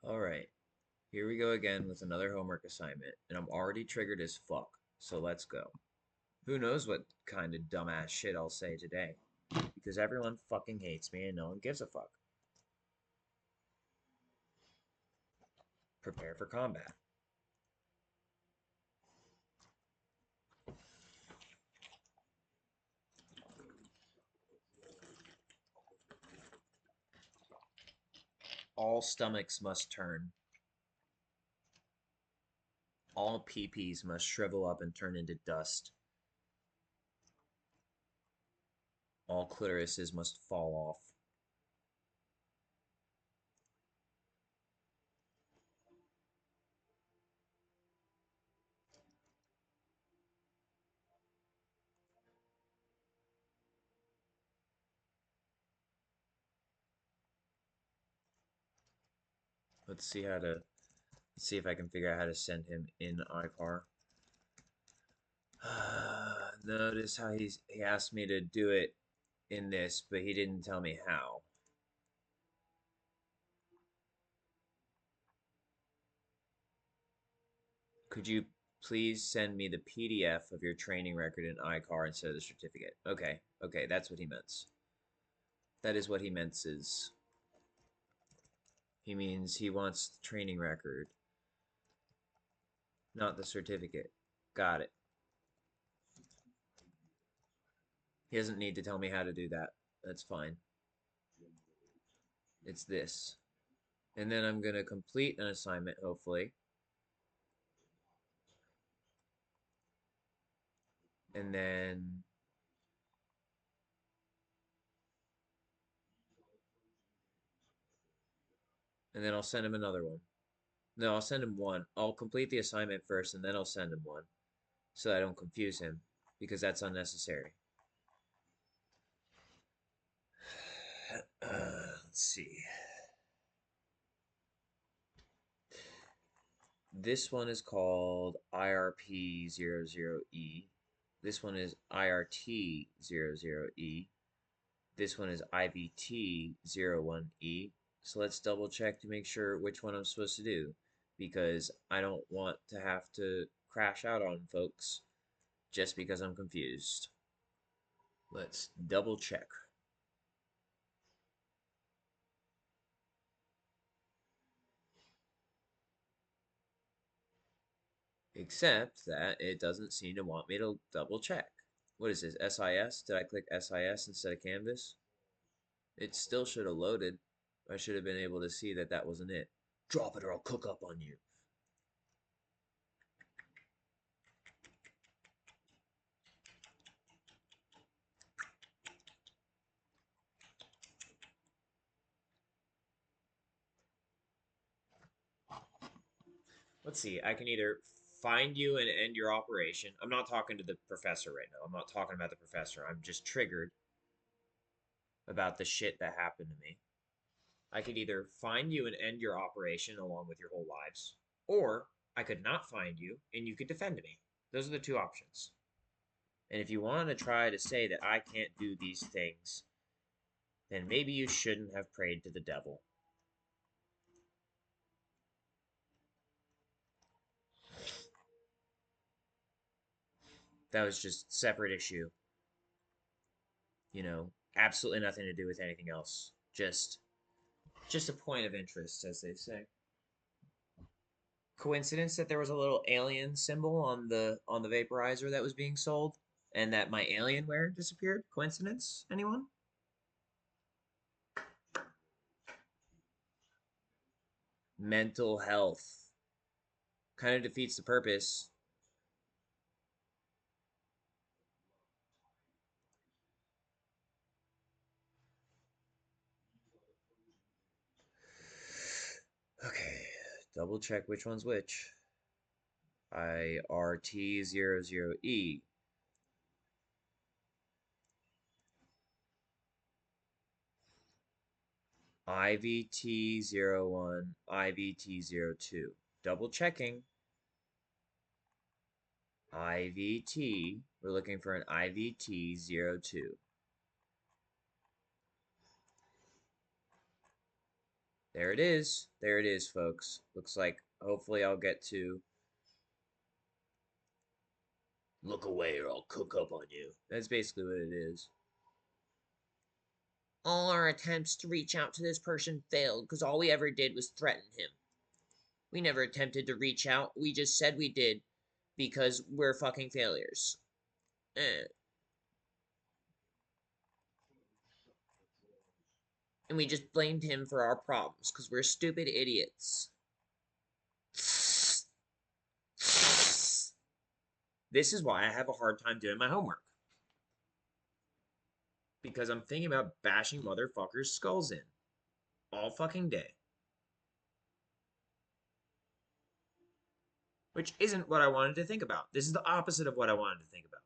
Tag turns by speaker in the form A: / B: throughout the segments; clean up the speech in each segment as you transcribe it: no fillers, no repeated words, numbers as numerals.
A: Alright, here we go again with another homework assignment, and I'm already triggered as fuck, so let's go. Who knows what kind of dumbass shit I'll say today, because everyone fucking hates me and no one gives a fuck. Prepare for combat. All stomachs must turn. All peepees must shrivel up and turn into dust. All clitorises must fall off. Let's see how to see if I can figure out how to send him in iCar. Notice how he asked me to do it in this, but he didn't tell me how. Could you please send me the PDF of your training record in iCar instead of the certificate? Okay, okay, that's what he meant. That is what he meant is he means he wants the training record, not the certificate. Got it. He doesn't need to tell me how to do that. That's fine. It's this. And then I'm going to complete an assignment, hopefully. And then I'll send him another one. No, I'll send him one. I'll complete the assignment first and then I'll send him one so I don't confuse him because that's unnecessary. Let's see. This one is called IRP00E. This one is IRT00E. This one is IVT01E. So let's double check to make sure which one I'm supposed to do because I don't want to have to crash out on folks just because I'm confused. Let's double check. Except that it doesn't seem to want me to double check. What is this, SIS? Did I click SIS instead of Canvas? It still should have loaded. I should have been able to see that that wasn't it. Drop it or I'll cook up on you. Let's see. I can either find you and end your operation. I'm not talking to the professor right now. I'm not talking about the professor. I'm just triggered about the shit that happened to me. I could either find you and end your operation along with your whole lives, or I could not find you and you could defend me. Those are the two options. And if you want to try to say that I can't do these things, then maybe you shouldn't have prayed to the devil. That was just separate issue. You know, absolutely nothing to do with anything else. Just a point of interest, as they say. Coincidence that there was a little alien symbol on the vaporizer that was being sold, and that my Alienware disappeared. Coincidence? Anyone? Mental health kind of defeats the purpose. Okay, double check which one's which. IRT00E. IVT01, IVT02. Double checking. IVT. We're looking for an IVT02. There it is. There it is, folks. Looks like hopefully I'll get to look away or I'll cook up on you. That's basically what it is. All our attempts to reach out to this person failed because all we ever did was threaten him. We never attempted to reach out. We just said we did because we're fucking failures. And we just blamed him for our problems because we're stupid idiots. This is why I have a hard time doing my homework. Because I'm thinking about bashing motherfuckers' skulls in. All fucking day. Which isn't what I wanted to think about. This is the opposite of what I wanted to think about.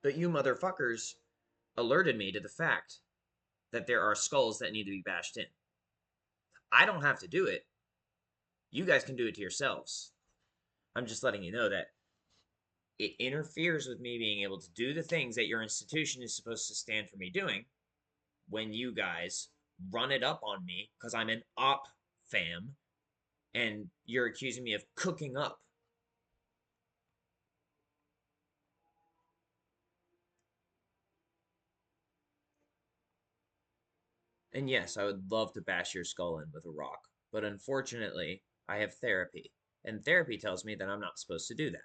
A: But you motherfuckers alerted me to the fact that there are skulls that need to be bashed in. I don't have to do it. You guys can do it to yourselves. I'm just letting you know that it interferes with me being able to do the things that your institution is supposed to stand for me doing when you guys run it up on me because I'm an op fam and you're accusing me of cooking up. And yes, I would love to bash your skull in with a rock, but unfortunately, I have therapy, and therapy tells me that I'm not supposed to do that.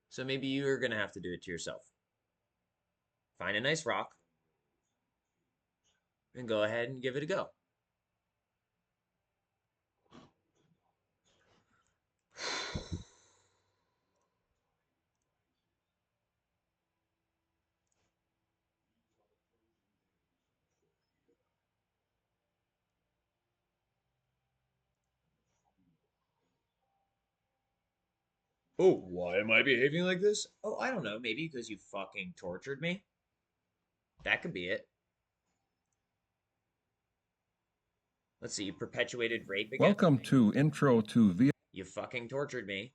A: So maybe you're gonna have to do it to yourself. Find a nice rock and go ahead and give it a go. Oh, why am I behaving like this? Oh, I don't know. Maybe because you fucking tortured me. That could be it. Let's see, you perpetuated rape again?
B: Welcome to Intro to V.
A: You fucking tortured me.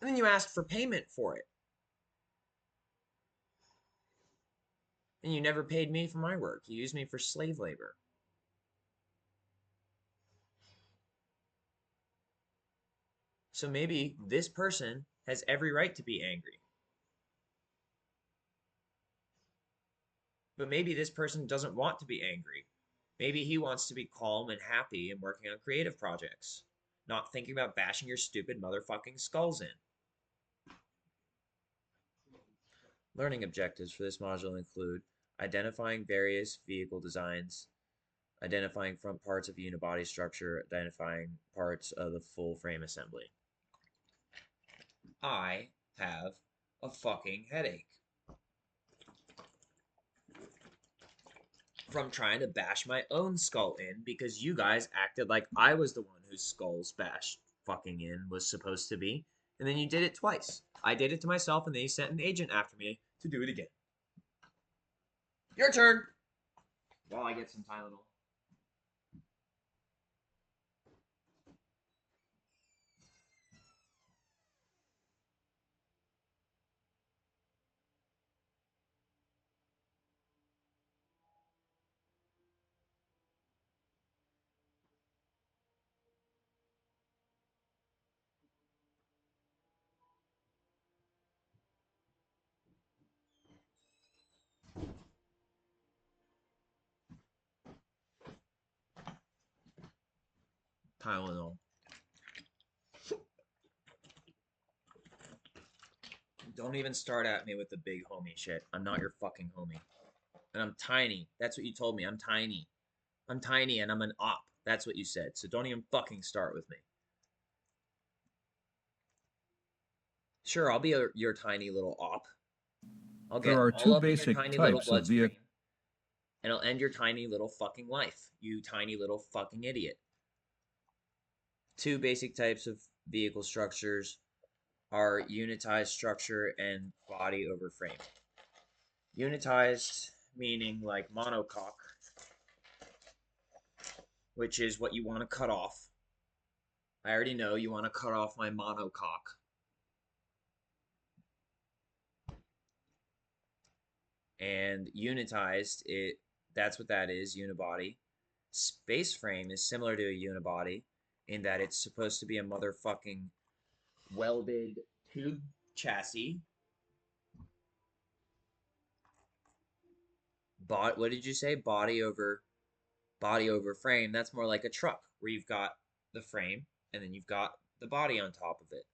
A: And then you asked for payment for it. And you never paid me for my work. You used me for slave labor. So maybe this person has every right to be angry. But maybe this person doesn't want to be angry. Maybe he wants to be calm and happy and working on creative projects, not thinking about bashing your stupid motherfucking skulls in. Learning objectives for this module include identifying various vehicle designs, identifying front parts of unibody structure, identifying parts of the full frame assembly. I have a fucking headache from trying to bash my own skull in because you guys acted like I was the one whose skull's bashed fucking in was supposed to be. And then you did it twice. I did it to myself and then you sent an agent after me to do it again. Your turn! While I get some Tylenol. Tylenol. Don't even start at me with the big homie shit. I'm not your fucking homie. And I'm tiny. That's what you told me. I'm tiny. I'm tiny and I'm an op. That's what you said. So don't even fucking start with me. Sure, I'll be your tiny little op. I'll get
B: There are
A: all
B: two
A: up in your
B: basic
A: tiny little
B: types of
A: bloodstream.
B: vehicle.
A: And I'll end your tiny little fucking life. You tiny little fucking idiot. Two basic types of vehicle structures are unitized structure and body over frame. Unitized meaning like monocoque, which is what you want to cut off. I already know you want to cut off my monocoque. And unitized, that's what that is, unibody. Space frame is similar to a unibody in that it's supposed to be a motherfucking welded tube chassis. What did you say? Body over frame. That's more like a truck where you've got the frame and then you've got the body on top of it.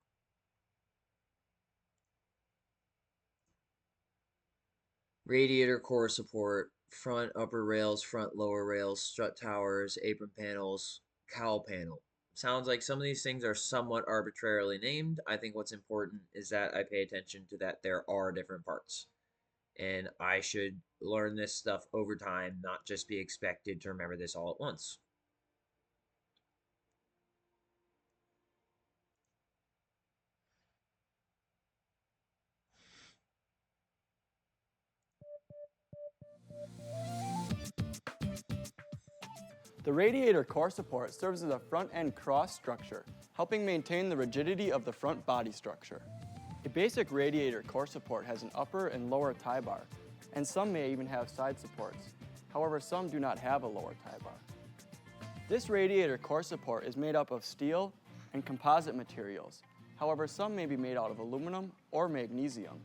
A: Radiator core support, front upper rails, front lower rails, strut towers, apron panels, cowl panel. Sounds like some of these things are somewhat arbitrarily named. I think what's important is that I pay attention to that there are different parts. And I should learn this stuff over time, not just be expected to remember this all at once.
C: The radiator core support serves as a front-end cross structure, helping maintain the rigidity of the front body structure. A basic radiator core support has an upper and lower tie bar, and some may even have side supports. However, some do not have a lower tie bar. This radiator core support is made up of steel and composite materials. However, some may be made out of aluminum or magnesium.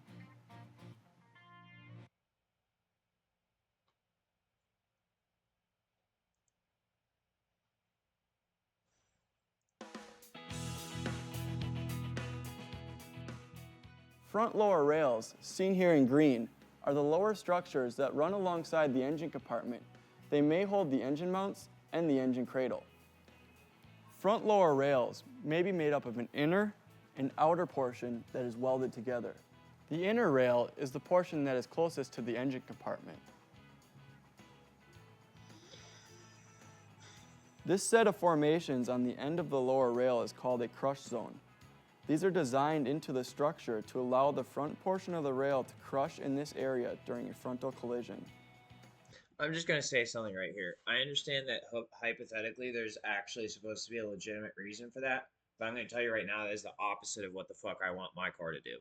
C: Front lower rails, seen here in green, are the lower structures that run alongside the engine compartment. They may hold the engine mounts and the engine cradle. Front lower rails may be made up of an inner and outer portion that is welded together. The inner rail is the portion that is closest to the engine compartment. This set of formations on the end of the lower rail is called a crush zone. These are designed into the structure to allow the front portion of the rail to crush in this area during a frontal collision.
A: I'm just going to say something right here. I understand that hypothetically there's actually supposed to be a legitimate reason for that, but I'm going to tell you right now that is the opposite of what the fuck I want my car to do.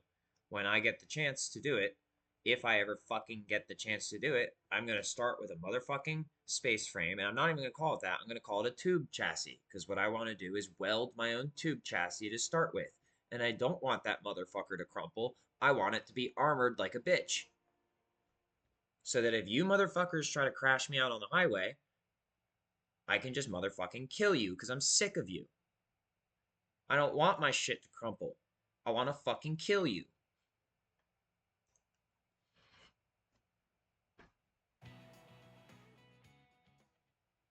A: When I get the chance to do it, if I ever fucking get the chance to do it, I'm going to start with a motherfucking space frame, and I'm not even going to call it that. I'm going to call it a tube chassis, because what I want to do is weld my own tube chassis to start with. And I don't want that motherfucker to crumple. I want it to be armored like a bitch. So that if you motherfuckers try to crash me out on the highway, I can just motherfucking kill you because I'm sick of you. I don't want my shit to crumple. I want to fucking kill you.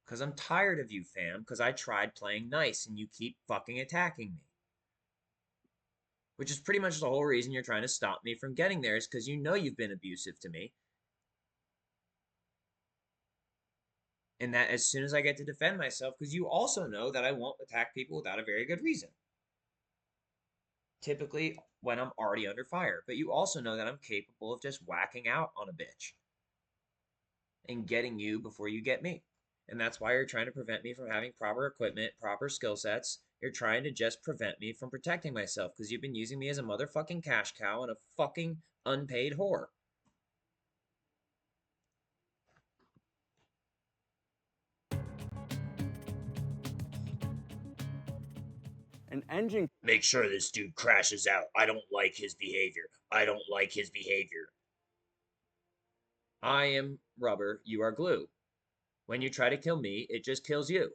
A: Because I'm tired of you, fam. Because I tried playing nice and you keep fucking attacking me. Which is pretty much the whole reason you're trying to stop me from getting there, is because you know you've been abusive to me. And that as soon as I get to defend myself, because you also know that I won't attack people without a very good reason. Typically when I'm already under fire. But you also know that I'm capable of just whacking out on a bitch. And getting you before you get me. And that's why you're trying to prevent me from having proper equipment, proper skill sets. You're trying to just prevent me from protecting myself because you've been using me as a motherfucking cash cow and a fucking unpaid whore.
C: An engine.
A: Make sure this dude crashes out. I don't like his behavior. I don't like his behavior. I am rubber, you are glue. When you try to kill me, it just kills you.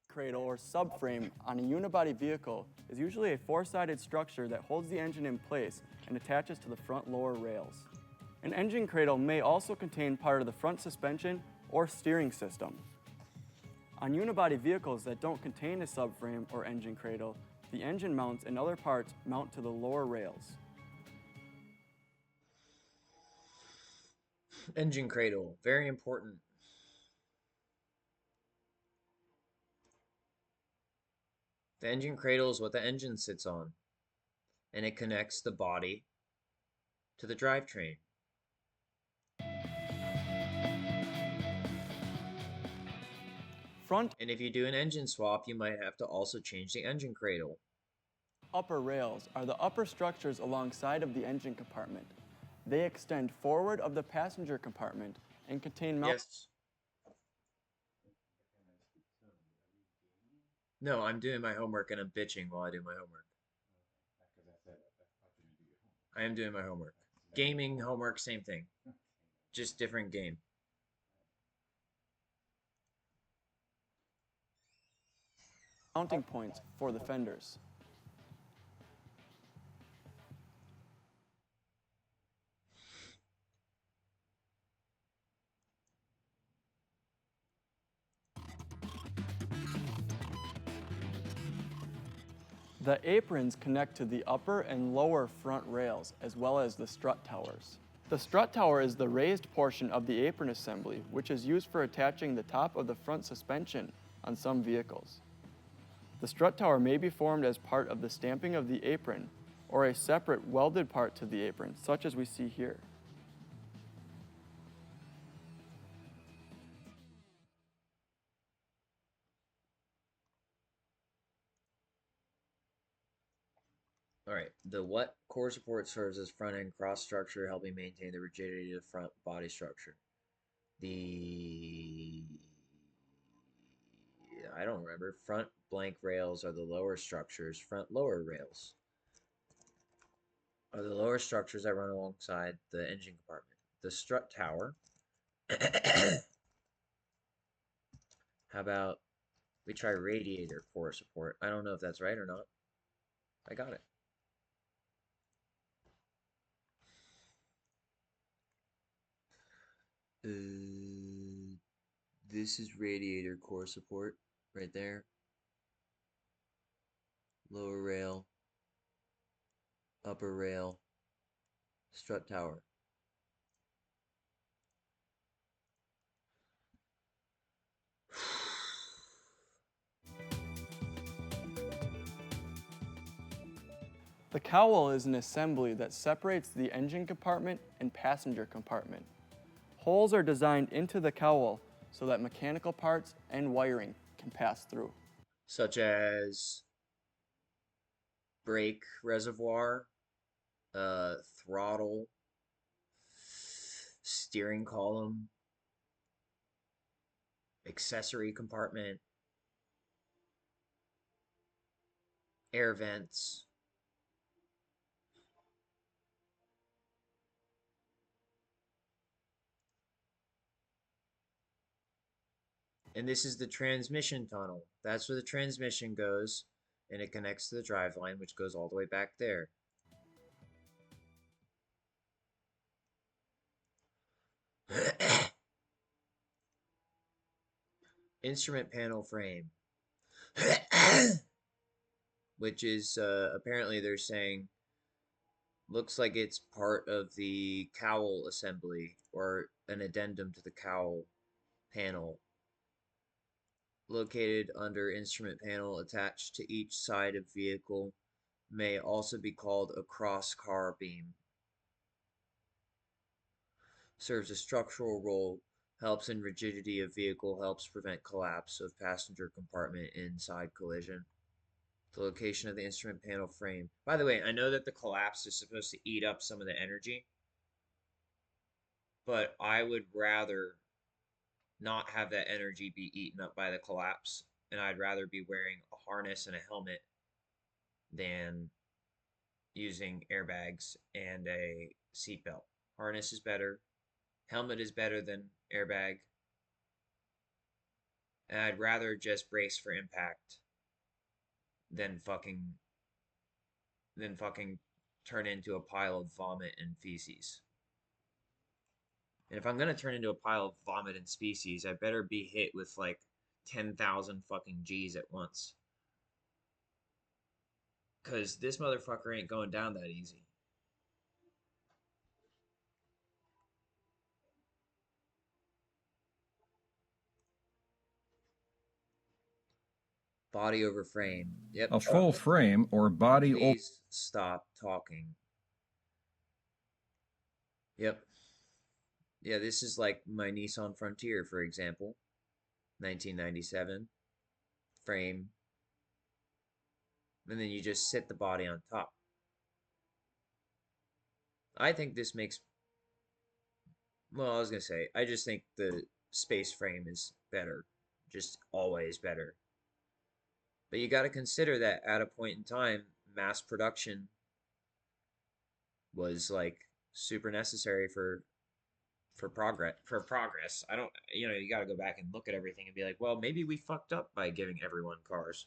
C: Cradle or subframe on a unibody vehicle is usually a four-sided structure that holds the engine in place and attaches to the front lower rails. An engine cradle may also contain part of the front suspension or steering system. On unibody vehicles that don't contain a subframe or engine cradle, the engine mounts and other parts mount to the lower rails.
A: Engine cradle, very important. The engine cradle is what the engine sits on, and it connects the body to the drivetrain. And if you do an engine swap, you might have to also change the engine cradle.
C: Upper rails are the upper structures alongside of the engine compartment. They extend forward of the passenger compartment and contain
A: Yes. No, I'm doing my homework and I'm bitching while I do my homework. I am doing my homework. Gaming, homework, same thing. Just different game.
C: mounting points for the fenders. The aprons connect to the upper and lower front rails, as well as the strut towers. The strut tower is the raised portion of the apron assembly, which is used for attaching the top of the front suspension on some vehicles. The strut tower may be formed as part of the stamping of the apron, or a separate welded part to the apron, such as we see here.
A: All right. The what core support serves as front end cross structure, helping maintain the rigidity of the front body structure. I don't remember. Front blank rails are the lower structures. Front lower rails are the lower structures that run alongside the engine compartment. The strut tower. How about we try radiator core support? I don't know if that's right or not. I got it. This is radiator core support right there. Lower rail, upper rail, strut tower.
C: The cowl is an assembly that separates the engine compartment and passenger compartment. Holes are designed into the cowl so that mechanical parts and wiring can pass through.
A: Such as brake reservoir, throttle, steering column, accessory compartment, air vents. And this is the transmission tunnel. That's where the transmission goes, and it connects to the driveline, which goes all the way back there. Instrument panel frame. Which is apparently they're saying looks like it's part of the cowl assembly or an addendum to the cowl panel. Located under instrument panel attached to each side of vehicle, may also be called a cross car beam. Serves a structural role, helps in rigidity of vehicle, helps prevent collapse of passenger compartment inside collision. The location of the instrument panel frame. By the way, I know that the collapse is supposed to eat up some of the energy, but I would rather not have that energy be eaten up by the collapse, and I'd rather be wearing a harness and a helmet than using airbags and a seatbelt. Harness is better, helmet is better than airbag, and I'd rather just brace for impact than fucking turn into a pile of vomit and feces. And if I'm gonna turn into a pile of vomit and species, I better be hit with like 10,000 fucking G's at once. Cause this motherfucker ain't going down that easy. Body over frame. Yep.
B: A full frame or body over.
A: Please stop talking. Yep. Yeah, this is like my Nissan Frontier, for example. 1997. Frame. And then you just sit the body on top. I think this makes Well, I was gonna say, I just think the space frame is better, just always better. But you got to consider that at a point in time, mass production was like super necessary for progress. I don't, you got to go back and look at everything and be like, well, maybe we fucked up by giving everyone cars.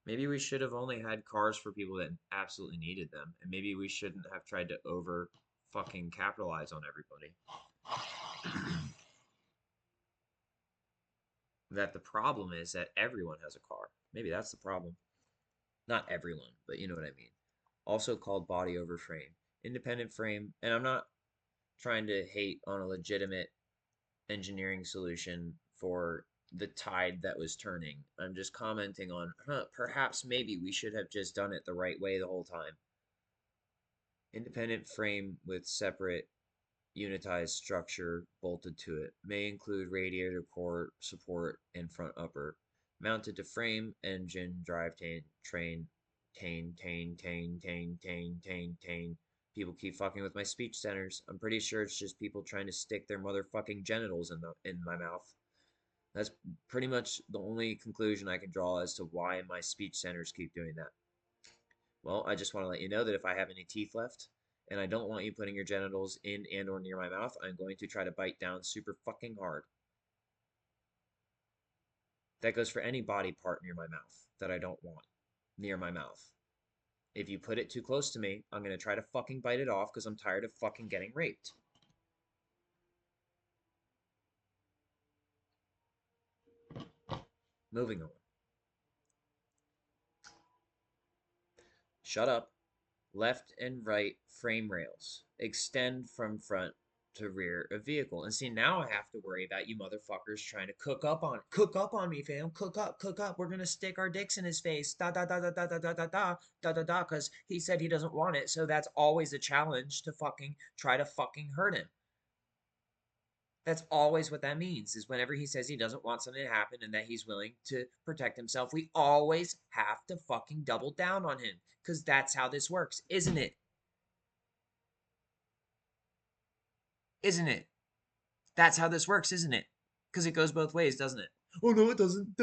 A: Maybe we should have only had cars for people that absolutely needed them, and maybe we shouldn't have tried to over fucking capitalize on everybody. That the problem is that everyone has a car. Maybe that's the problem. Not everyone, but you know what I mean. Also called body over frame. Independent frame, and I'm not trying to hate on a legitimate engineering solution for the tide that was turning. I'm just commenting on, perhaps maybe we should have just done it the right way the whole time. Independent frame with separate unitized structure bolted to it. May include radiator core support and front upper. Mounted to frame, engine, drive train, tane. People keep fucking with my speech centers. I'm pretty sure it's just people trying to stick their motherfucking genitals in my mouth. That's pretty much the only conclusion I can draw as to why my speech centers keep doing that. Well, I just want to let you know that if I have any teeth left, and I don't want you putting your genitals in and or near my mouth, I'm going to try to bite down super fucking hard. That goes for any body part near my mouth that I don't want near my mouth. If you put it too close to me, I'm going to try to fucking bite it off because I'm tired of fucking getting raped. Moving on. Shut up. Left and right frame rails extend from front to rear of vehicle. And see, now I have to worry about you motherfuckers trying to cook up on me, fam. Cook up. We're gonna stick our dicks in his face. Cause he said he doesn't want it. So that's always a challenge to fucking try to fucking hurt him. That's always what that means, is whenever he says he doesn't want something to happen and that he's willing to protect himself, we always have to fucking double down on him. Because that's how this works, isn't it? Isn't it? That's how this works, isn't it? Because it goes both ways, doesn't it? Oh no, it doesn't.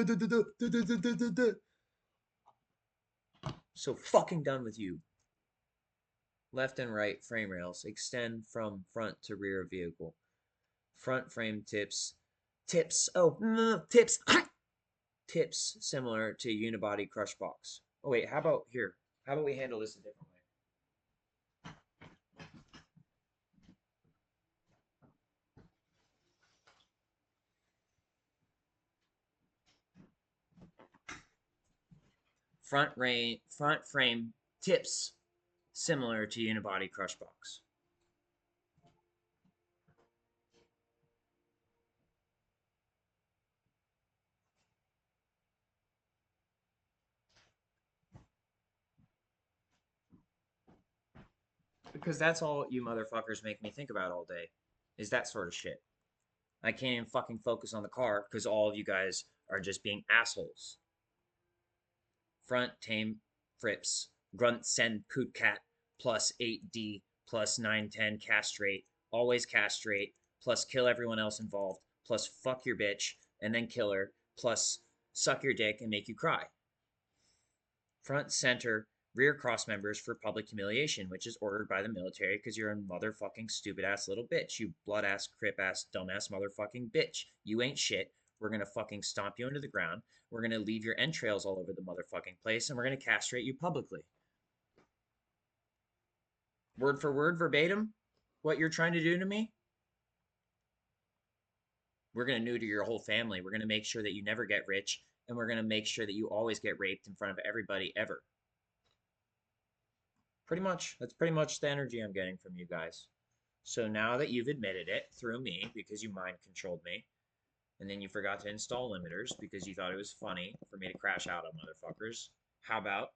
A: So fucking done with you. Left and right frame rails extend from front to rear of vehicle. Front frame tips. Tips similar to unibody crush box. Oh wait, how about here? How about we handle this a different way? Front frame tips similar to unibody crush box. Because that's all you motherfuckers make me think about all day, is that sort of shit. I can't even fucking focus on the car because all of you guys are just being assholes. Front tame frips, grunt send poot cat, plus 8D, plus 910 castrate, always castrate, plus kill everyone else involved, plus fuck your bitch and then kill her, plus suck your dick and make you cry. Front center rear cross members for public humiliation, which is ordered by the military because you're a motherfucking stupid ass little bitch. You blood ass, crip ass, dumbass motherfucking bitch. You ain't shit. We're gonna fucking stomp you into the ground. We're gonna leave your entrails all over the motherfucking place, and we're gonna castrate you publicly. Word for word, verbatim, what you're trying to do to me? We're gonna neuter your whole family. We're gonna make sure that you never get rich, and we're gonna make sure that you always get raped in front of everybody ever. Pretty much. That's pretty much the energy I'm getting from you guys. So now that you've admitted it through me because you mind controlled me, and then you forgot to install limiters because you thought it was funny for me to crash out on motherfuckers, how about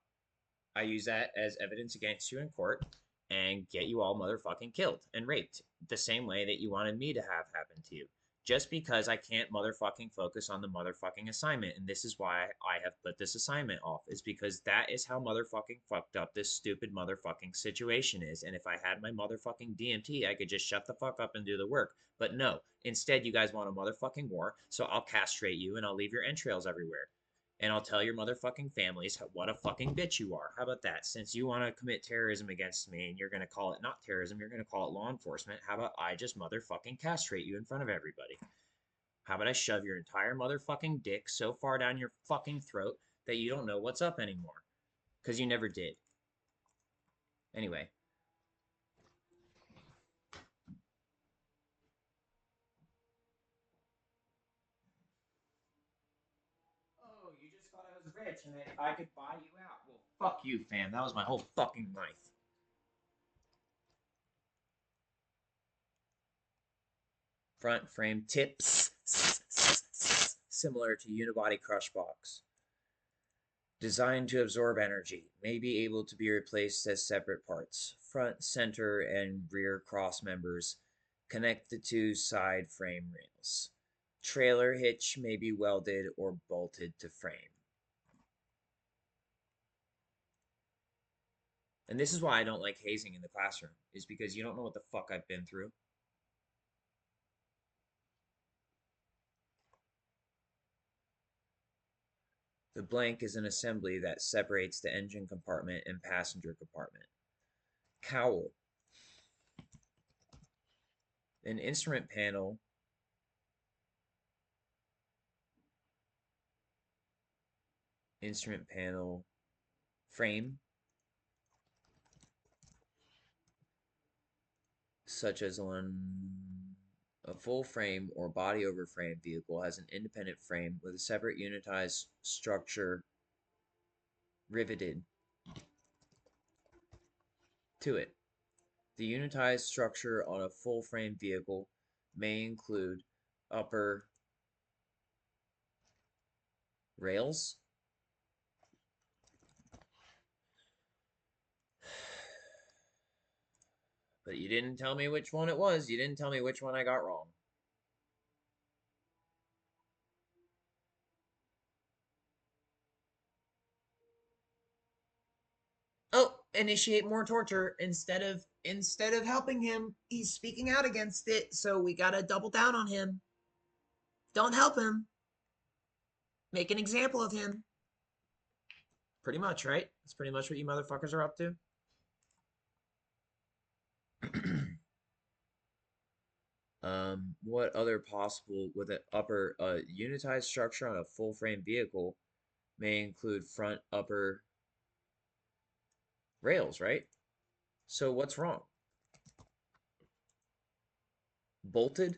A: I use that as evidence against you in court and get you all motherfucking killed and raped the same way that you wanted me to have happen to you? just because I can't motherfucking focus on the motherfucking assignment. And this is why I have put this assignment off, is because that is how motherfucking fucked up this stupid motherfucking situation is. And if I had my motherfucking DMT, I could just shut the fuck up and do the work. But no, instead you guys want a motherfucking war, so I'll castrate you and I'll leave your entrails everywhere. And I'll tell your motherfucking families what a fucking bitch you are. How about that? Since you want to commit terrorism against me and you're going to call it not terrorism, you're going to call it law enforcement, how about I just motherfucking castrate you in front of everybody? How about I shove your entire motherfucking dick so far down your fucking throat that you don't know what's up anymore? Because you never did. Anyway. Oh, you just thought I was rich and that I could buy you out. Well, fuck you, fam. That was my whole fucking life. Front frame tips, similar to unibody crush box. Designed to absorb energy, may be able to be replaced as separate parts. Front, center, and rear cross members connect the two side frame rails. Trailer hitch may be welded or bolted to frame. And this is why I don't like hazing in the classroom, is because you don't know what the fuck I've been through. The blank is an assembly that separates the engine compartment and passenger compartment. Cowl. An instrument panel frame, such as on a full frame or body over frame vehicle, has an independent frame with a separate unitized structure riveted to it. The unitized structure on a full frame vehicle may include upper rails, but you didn't tell me which one it was. You didn't tell me which one I got wrong. Oh, initiate more torture instead of helping him. He's speaking out against it, so we gotta double down on him. Don't help him. Make an example of him. Pretty much, right? That's pretty much what you motherfuckers are up to. What other possible with an upper unitized structure on a full frame vehicle may include front upper rails, right? So what's wrong? Bolted?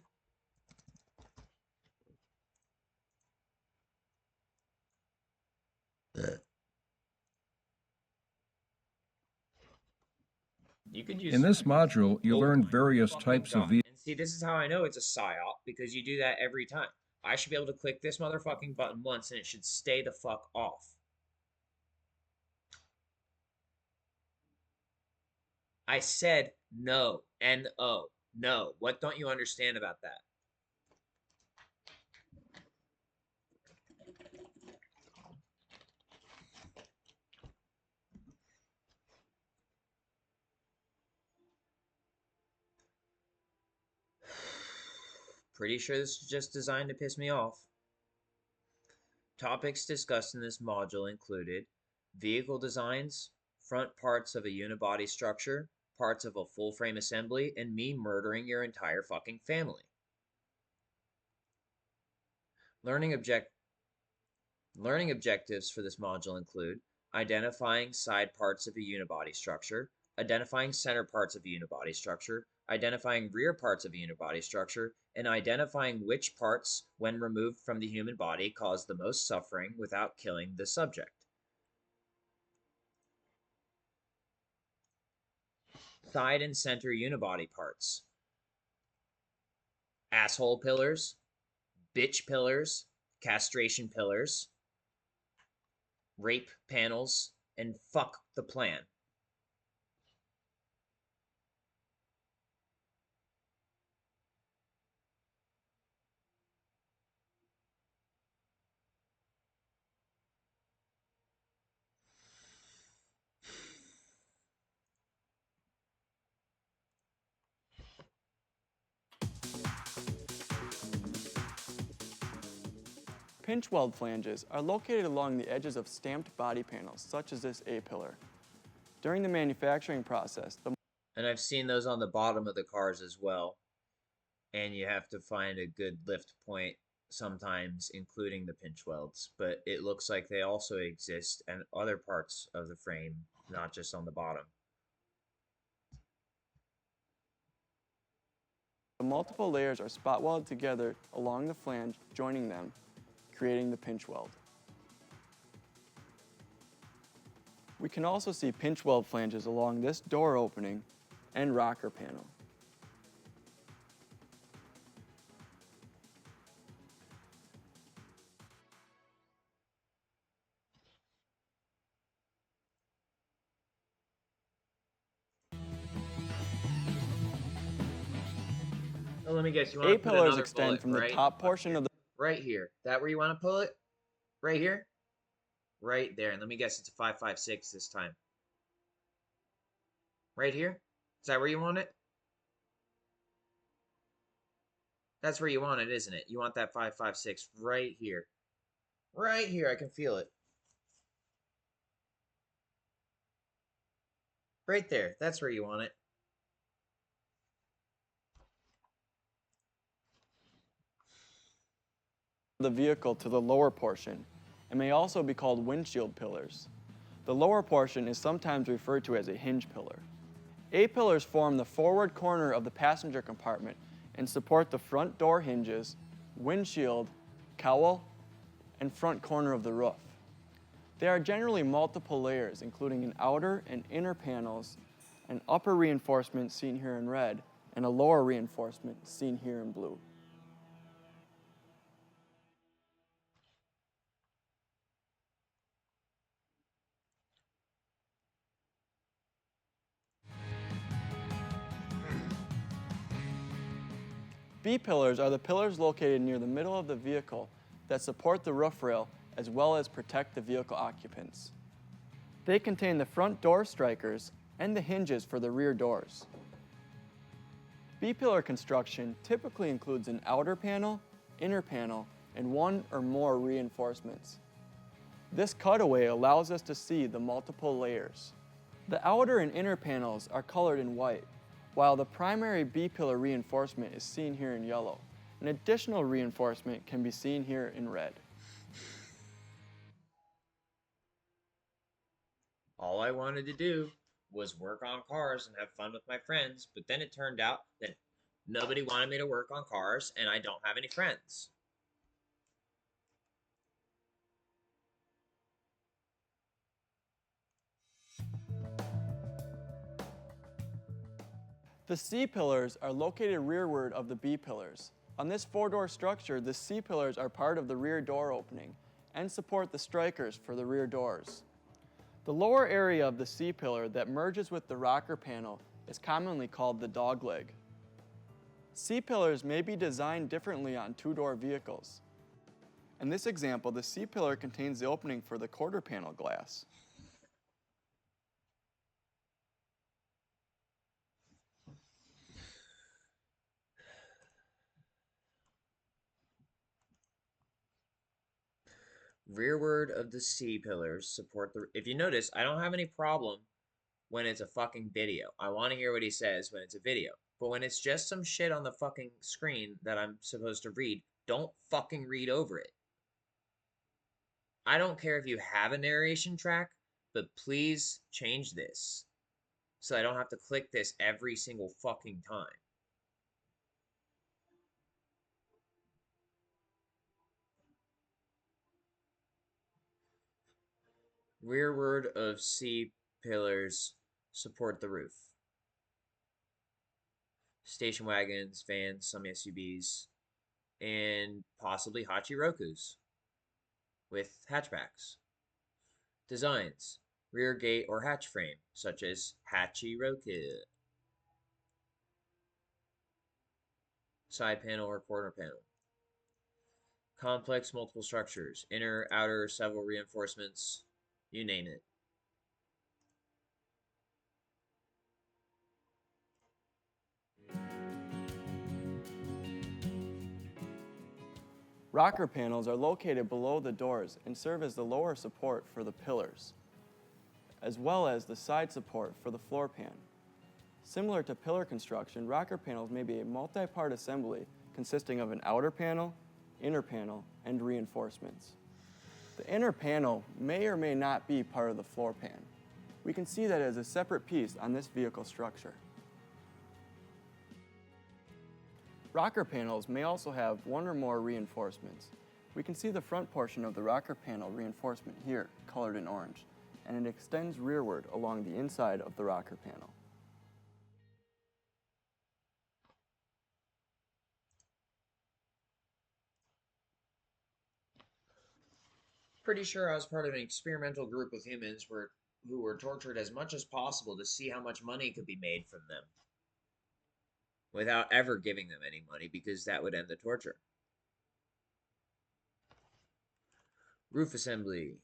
A: You could use.
B: In this module, you learn various types of vehicles.
A: And see, this is how I know it's a psyop, because you do that every time. I should be able to click this motherfucking button once and it should stay the fuck off. I said no. N-O. No. What don't you understand about that? Pretty sure this is just designed to piss me off. Topics discussed in this module included vehicle designs, front parts of a unibody structure, parts of a full frame assembly, and me murdering your entire fucking family. Learning objectives for this module include identifying side parts of a unibody structure, identifying center parts of a unibody structure, identifying rear parts of a unibody structure, and identifying which parts, when removed from the human body, cause the most suffering without killing the subject. Side and center unibody parts. Asshole pillars, bitch pillars, castration pillars, rape panels, and fuck the plan.
C: Pinch weld flanges are located along the edges of stamped body panels, such as this A-pillar. During the manufacturing process,
A: And I've seen those on the bottom of the cars as well. And you have to find a good lift point sometimes, including the pinch welds. But it looks like they also exist in other parts of the frame, not just on the bottom.
C: the multiple layers are spot welded together along the flange, joining them, creating the pinch weld. We can also see pinch weld flanges along this door opening and rocker panel.
A: Oh, let me guess. You want to put
C: A-pillars
A: another
C: extend
A: bullet
C: from the
A: right
C: top portion of the
A: right here. That where you want to pull it? Right here? Right there. And let me guess, it's a 5.56 this time. Right here? Is that where you want it? That's where you want it, isn't it? You want that 5.56 right here. Right here. I can feel it. Right there. That's where you want it.
C: vehicle to the lower portion and may also be called windshield pillars. The lower portion is sometimes referred to as a hinge pillar. A-pillars form the forward corner of the passenger compartment and support the front door hinges, windshield, cowl, and front corner of the roof. There are generally multiple layers, including an outer and inner panels, an upper reinforcement seen here in red, and a lower reinforcement seen here in blue. B-pillars are the pillars located near the middle of the vehicle that support the roof rail as well as protect the vehicle occupants. They contain the front door strikers and the hinges for the rear doors. B-pillar construction typically includes an outer panel, inner panel, and one or more reinforcements. This cutaway allows us to see the multiple layers. The outer and inner panels are colored in white, while the primary B-pillar reinforcement is seen here in yellow. An additional reinforcement can be seen here in red.
A: All I wanted to do was work on cars and have fun with my friends, but then it turned out that nobody wanted me to work on cars and I don't have any friends.
C: The C-pillars are located rearward of the B-pillars. On this four-door structure, the C-pillars are part of the rear door opening and support the strikers for the rear doors. The lower area of the C-pillar that merges with the rocker panel is commonly called the dogleg. C-pillars may be designed differently on two-door vehicles. In this example, the C-pillar contains the opening for the quarter panel glass.
A: Rearward of the C-pillars support the... If you notice, I don't have any problem when it's a fucking video. I want to hear what he says when it's a video. But when it's just some shit on the fucking screen that I'm supposed to read, don't fucking read over it. I don't care if you have a narration track, but please change this so I don't have to click this every single fucking time. Rearward of C-pillars support the roof. Station wagons, vans, some SUVs, and possibly Hachirokus with hatchbacks. Designs: rear gate or hatch frame, such as Hachiroku. Side panel or corner panel. Complex multiple structures, inner, outer, several reinforcements, you name it.
C: Rocker panels are located below the doors and serve as the lower support for the pillars, as well as the side support for the floor pan. Similar to pillar construction, rocker panels may be a multi-part assembly consisting of an outer panel, inner panel, and reinforcements. The inner panel may or may not be part of the floor pan. We can see that as a separate piece on this vehicle structure. Rocker panels may also have one or more reinforcements. We can see the front portion of the rocker panel reinforcement here, colored in orange, and it extends rearward along the inside of the rocker panel.
A: Pretty sure I was part of an experimental group of humans who were tortured as much as possible to see how much money could be made from them, without ever giving them any money, because that would end the torture. Roof assembly.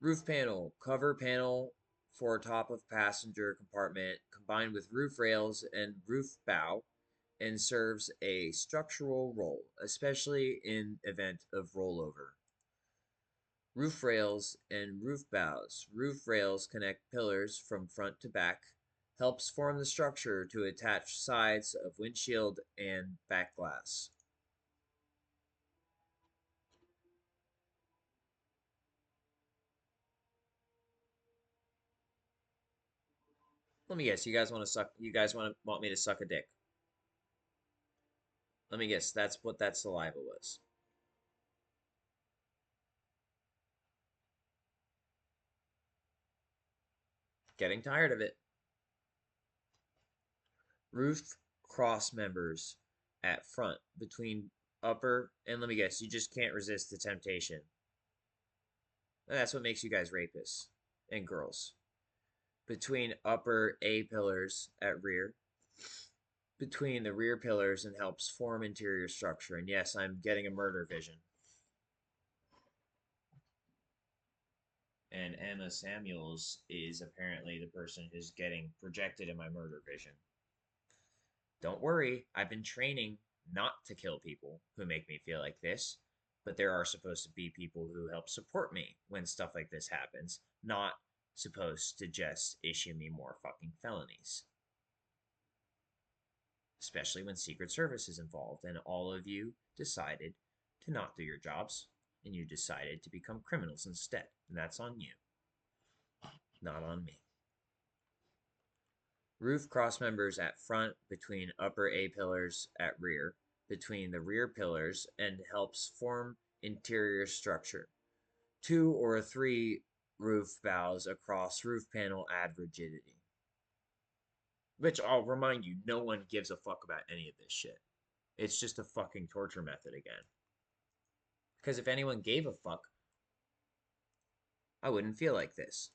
A: Roof panel. Cover panel for top of passenger compartment combined with roof rails and roof bow, and serves a structural role, especially in event of rollover. Roof rails and roof bows. Roof rails connect pillars from front to back, helps form the structure to attach sides of windshield and back glass. Let me guess, you guys want me to suck a dick. Let me guess, that's what that saliva was. Getting tired of it. Roof cross members at front between upper, and let me guess, you just can't resist the temptation. That's what makes you guys rapists and girls. Between upper A pillars at rear, between the rear pillars, and helps form interior structure. And yes, I'm getting a murder vision. And Emma Samuels is apparently the person who's getting projected in my murder vision. Don't worry, I've been training not to kill people who make me feel like this, but there are supposed to be people who help support me when stuff like this happens, not supposed to just issue me more fucking felonies. Especially when Secret Service is involved and all of you decided to not do your jobs and you decided to become criminals instead. And that's on you, not on me. Roof cross members at front between upper A pillars at rear, between the rear pillars, and helps form interior structure. 2 or 3 roof bows across roof panel add rigidity. Which I'll remind you, no one gives a fuck about any of this shit. It's just a fucking torture method again. Because if anyone gave a fuck, I wouldn't feel like this.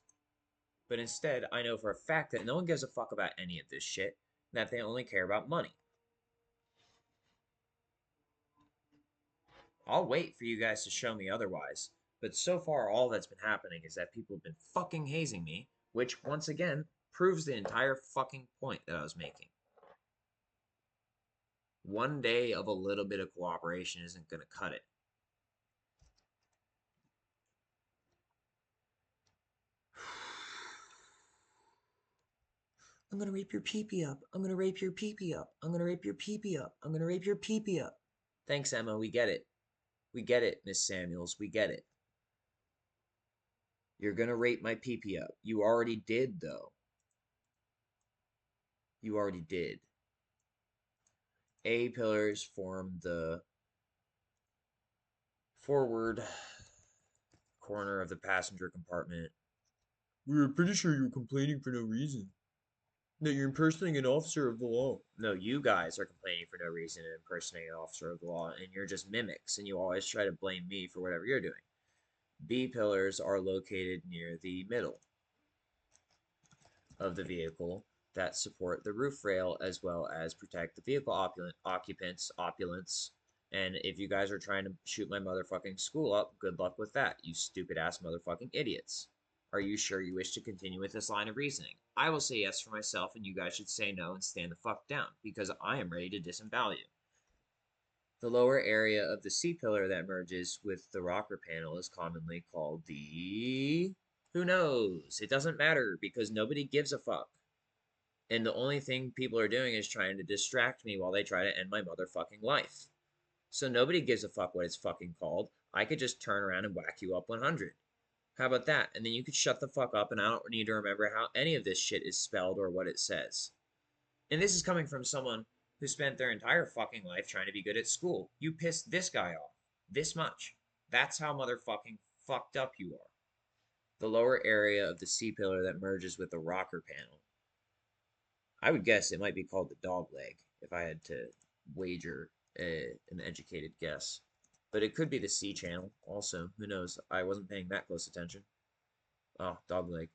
A: But instead, I know for a fact that no one gives a fuck about any of this shit, and that they only care about money. I'll wait for you guys to show me otherwise, but so far all that's been happening is that people have been fucking hazing me, which, once again, proves the entire fucking point that I was making. One day of a little bit of cooperation isn't going to cut it. I'm gonna rape your pee-pee up. I'm gonna rape your pee-pee up. I'm gonna rape your pee-pee up. I'm gonna rape your pee-pee up. Thanks, Emma. We get it. We get it, Miss Samuels. We get it. You're gonna rape my pee-pee up. You already did, though. You already did. A pillars form the forward corner of the passenger compartment. We were pretty sure you were complaining for no reason. That you're impersonating an officer of the law. No, you guys are complaining for no reason and impersonating an officer of the law, and you're just mimics, and you always try to blame me for whatever you're doing. B pillars are located near the middle of the vehicle that support the roof rail as well as protect the vehicle opulence. And if you guys are trying to shoot my motherfucking school up, good luck with that, you stupid ass motherfucking idiots. Are you sure you wish to continue with this line of reasoning? I will say yes for myself, and you guys should say no and stand the fuck down, because I am ready to disembowel you. The lower area of the C-pillar that merges with the rocker panel is commonly called the... Who knows? It doesn't matter because nobody gives a fuck. And the only thing people are doing is trying to distract me while they try to end my motherfucking life. So nobody gives a fuck what it's fucking called. I could just turn around and whack you up 100. How about that? And then you could shut the fuck up and I don't need to remember how any of this shit is spelled or what it says. And this is coming from someone who spent their entire fucking life trying to be good at school. You pissed this guy off this much. That's how motherfucking fucked up you are. The lower area of the C-pillar that merges with the rocker panel. I would guess it might be called the dog leg if I had to wager an educated guess. But it could be the C channel also. Who knows? I wasn't paying that close attention. Oh, dog leg.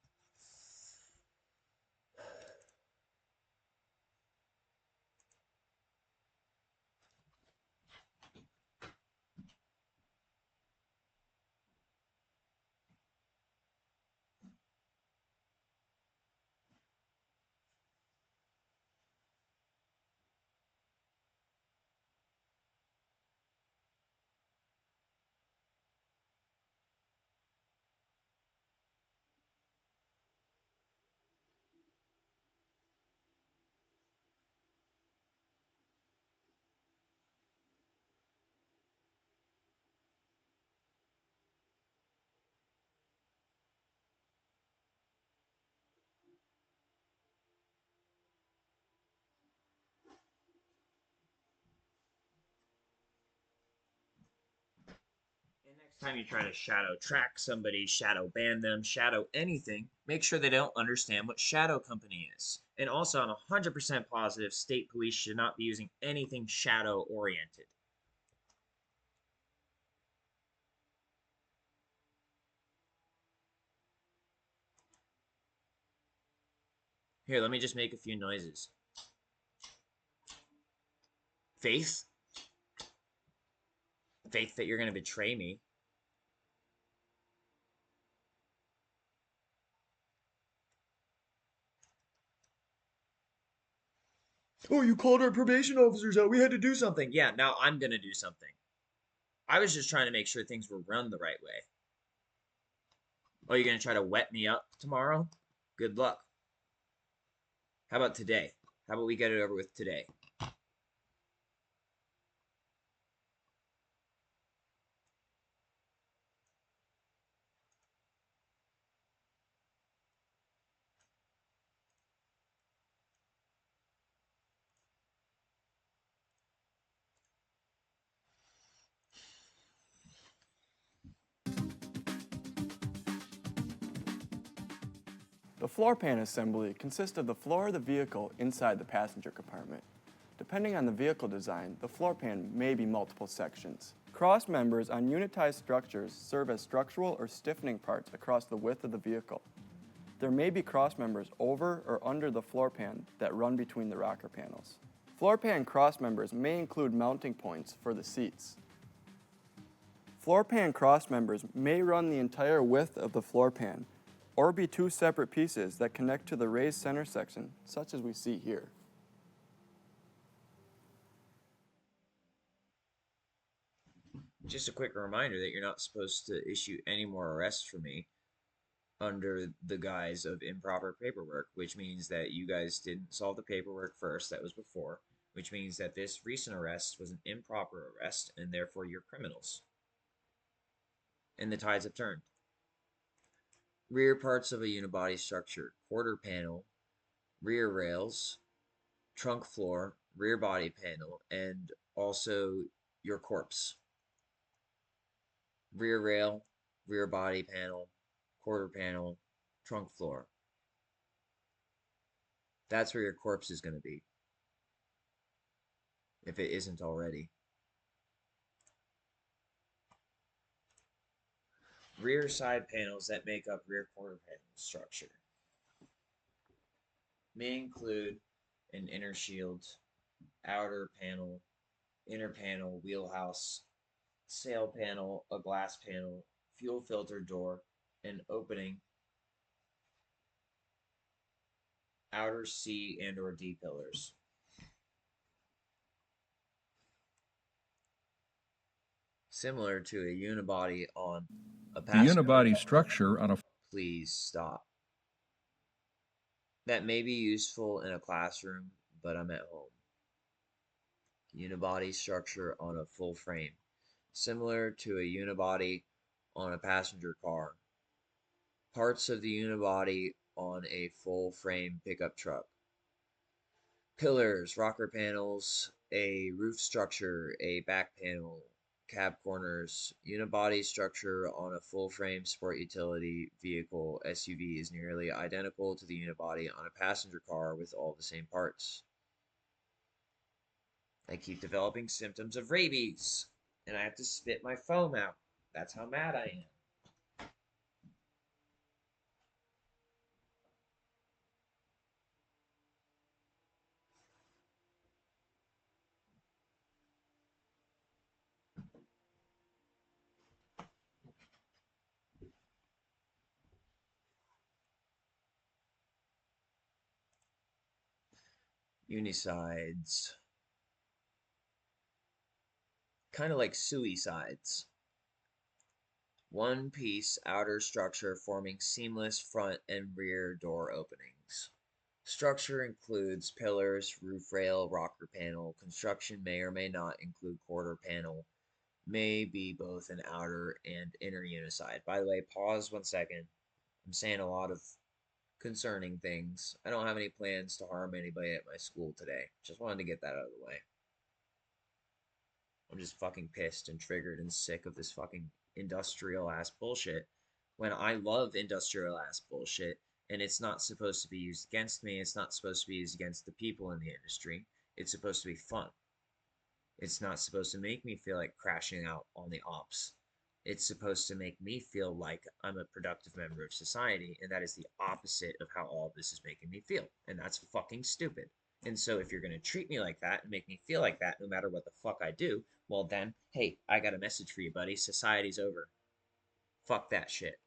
A: And next time you try to shadow track somebody, shadow ban them, shadow anything, make sure they don't understand what shadow company is. And also, I'm 100% positive state police should not be using anything shadow oriented. Here, let me just make a few noises. Faith? Faith that you're going to betray me. Oh, you called our probation officers out. We had to do something. Yeah, now I'm going to do something. I was just trying to make sure things were run the right way. Oh, you're going to try to wet me up tomorrow? Good luck. How about today? How about we get it over with today?
C: The floor pan assembly consists of the floor of the vehicle inside the passenger compartment. Depending on the vehicle design, the floor pan may be multiple sections. Cross members on unitized structures serve as structural or stiffening parts across the width of the vehicle. There may be cross members over or under the floor pan that run between the rocker panels. Floor pan cross members may include mounting points for the seats. Floor pan cross members may run the entire width of the floor pan or be two separate pieces that connect to the raised center section, such as we see here.
A: Just a quick reminder that you're not supposed to issue any more arrests for me under the guise of improper paperwork, which means that you guys didn't solve the paperwork first, that was before, which means that this recent arrest was an improper arrest, and therefore you're criminals. And the tides have turned. Rear parts of a unibody structure: quarter panel, rear rails, trunk floor, rear body panel, and also your corpse. Rear rail, rear body panel, quarter panel, trunk floor. That's where your corpse is going to be, if it isn't already. Rear side panels that make up rear quarter panel structure may include an inner shield, outer panel, inner panel, wheelhouse, sail panel, a glass panel, fuel filter door, an opening, outer C and or D pillars. Similar to a unibody on a
B: The
A: passenger
B: unibody
A: car.
B: structure on a
A: Please stop. That may be useful in a classroom, but I'm at home. Unibody structure on a full frame. Similar to a unibody on a passenger car. Parts of the unibody on a full frame pickup truck. Pillars, rocker panels, a roof structure, a back panel, cab corners. Unibody structure on a full frame sport utility vehicle SUV is nearly identical to the unibody on a passenger car with all the same parts. I keep developing symptoms of rabies, and I have to spit my foam out. That's how mad I am. Unicides. Kind of like suicides. One piece outer structure forming seamless front and rear door openings. Structure includes pillars, roof rail, rocker panel. Construction may or may not include quarter panel. May be both an outer and inner unicide. By the way, pause 1 second. I'm saying a lot of concerning things. I don't have any plans to harm anybody at my school today. Just wanted to get that out of the way. I'm just fucking pissed and triggered and sick of this fucking industrial ass bullshit when I love industrial ass bullshit and it's not supposed to be used against me. It's not supposed to be used against the people in the industry. It's supposed to be fun. It's not supposed to make me feel like crashing out on the ops. It's supposed to make me feel like I'm a productive member of society, and that is the opposite of how all of this is making me feel. And that's fucking stupid. And so if you're going to treat me like that and make me feel like that no matter what the fuck I do, well then, hey, I got a message for you, buddy. Society's over. Fuck that shit.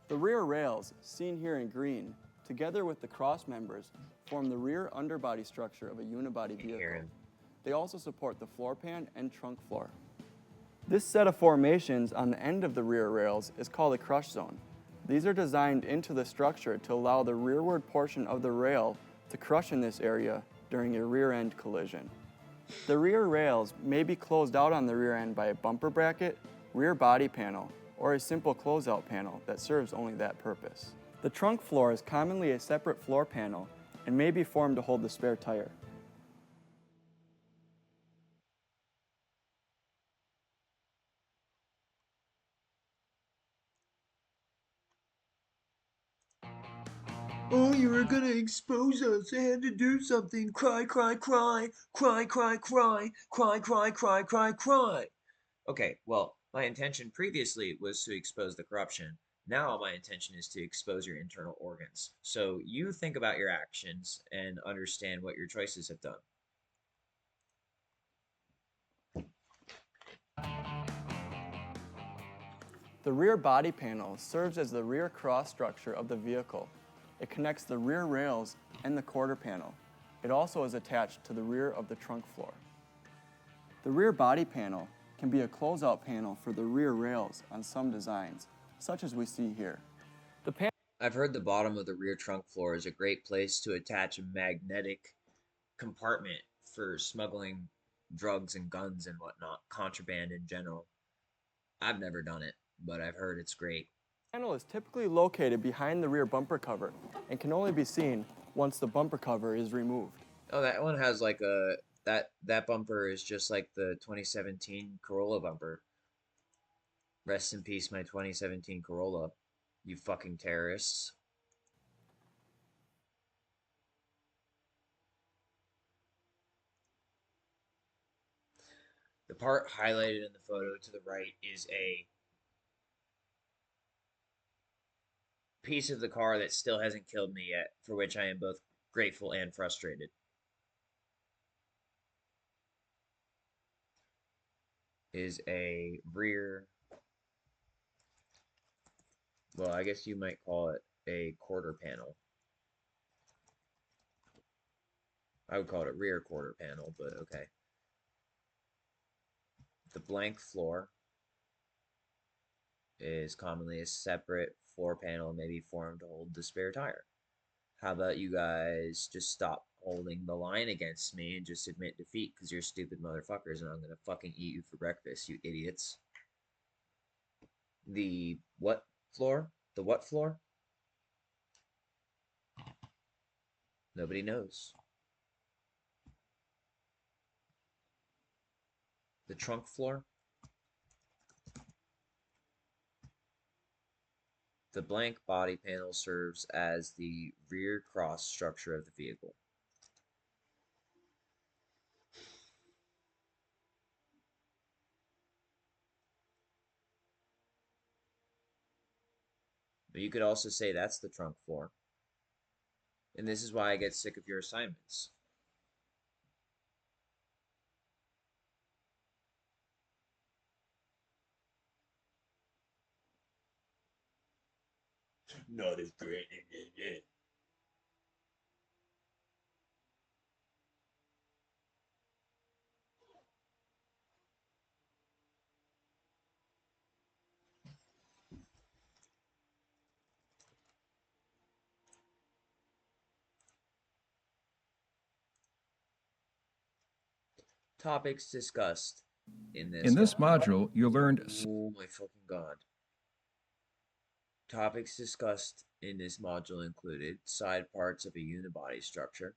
C: The rear rails, seen here in green, together with the cross members, form the rear underbody structure of a unibody vehicle. They also support the floor pan and trunk floor. This set of formations on the end of the rear rails is called a crush zone. These are designed into the structure to allow the rearward portion of the rail to crush in this area during a rear end collision. The rear rails may be closed out on the rear end by a bumper bracket, rear body panel, or a simple closeout panel that serves only that purpose. The trunk floor is commonly a separate floor panel and may be formed to hold the spare tire.
A: Oh, you were gonna expose us. I had to do something. Cry, cry, cry. Cry, cry, cry. Cry, cry, cry, cry, cry. Okay, well, my intention previously was to expose the corruption. Now my intention is to expose your internal organs. So you think about your actions and understand what your choices have done.
C: The rear body panel serves as the rear cross structure of the vehicle. It connects the rear rails and the quarter panel. It also is attached to the rear of the trunk floor. The rear body panel can be a closeout panel for the rear rails on some designs, such as we see here.
A: I've heard the bottom of the rear trunk floor is a great place to attach a magnetic compartment for smuggling drugs and guns and whatnot, contraband in general. I've never done it, but I've heard it's great.
C: The panel is typically located behind the rear bumper cover and can only be seen once the bumper cover is removed.
A: Oh, that one has like a that bumper is just like the 2017 Corolla bumper. Rest in peace, my 2017 Corolla. You fucking terrorists. The part highlighted in the photo to the right is a piece of the car that still hasn't killed me yet, for which I am both grateful and frustrated. Is a rear Well, I guess you might call it a quarter panel. I would call it a rear quarter panel, but okay. The blank floor is commonly a separate floor panel, maybe formed to hold the spare tire. How about you guys just stop holding the line against me and just admit defeat because you're stupid motherfuckers and I'm gonna fucking eat you for breakfast, you idiots. The what floor? The what floor? Nobody knows. The trunk floor? The blank body panel serves as the rear cross structure of the vehicle. But you could also say that's the trunk floor. And this is why I get sick of your assignments. Not as great. Topics discussed in this.
B: In this module, you learned
A: Oh my fucking god. Topics discussed in this module included side parts of a unibody structure,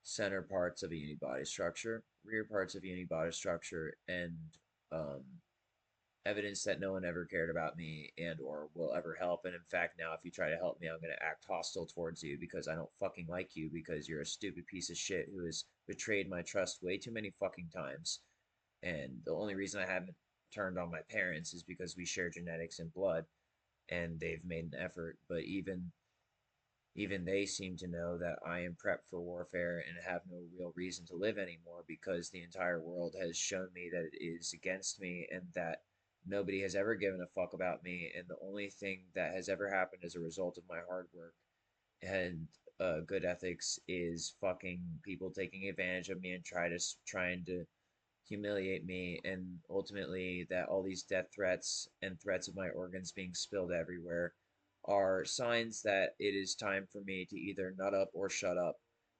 A: center parts of a unibody structure, rear parts of a unibody structure, and um, evidence that no one ever cared about me and or will ever help. And in fact, now if you try to help me, I'm going to act hostile towards you because I don't fucking like you because you're a stupid piece of shit who has betrayed my trust way too many fucking times. And the only reason I haven't turned on my parents is because we share genetics and blood and they've made an effort, but even they seem to know that I am prepped for warfare and have no real reason to live anymore because the entire world has shown me that it is against me and that nobody has ever given a fuck about me. And the only thing that has ever happened as a result of my hard work and good ethics is fucking people taking advantage of me and trying to humiliate me, and ultimately that all these death threats and threats of my organs being spilled everywhere are signs that it is time for me to either nut up or shut up,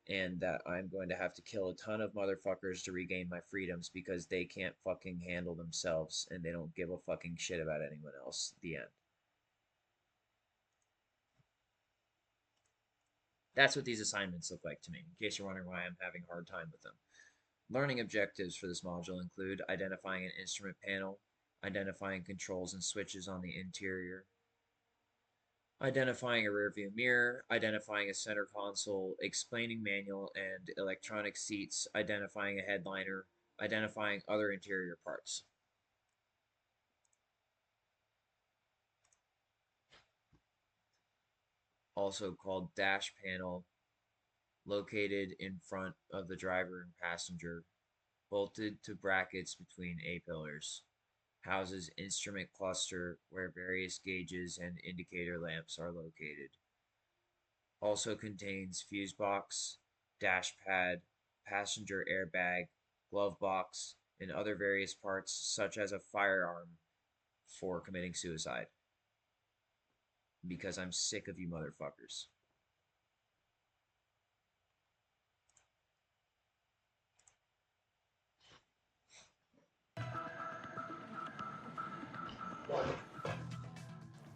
A: and that I'm going to have to kill a ton of motherfuckers to regain my freedoms because they can't fucking handle themselves and they don't give a fucking shit about anyone else. The end. That's what these assignments look like to me, in case you're wondering why I'm having a hard time with them. Learning objectives for this module include identifying an instrument panel, identifying controls and switches on the interior, identifying a rearview mirror, identifying a center console, explaining manual and electronic seats, identifying a headliner, identifying other interior parts. Also called dash panel, located in front of the driver and passenger, bolted to brackets between A-pillars. Houses instrument cluster where various gauges and indicator lamps are located. Also contains fuse box, dash pad, passenger airbag, glove box, and other various parts such as a firearm for committing suicide. Because I'm sick of you motherfuckers.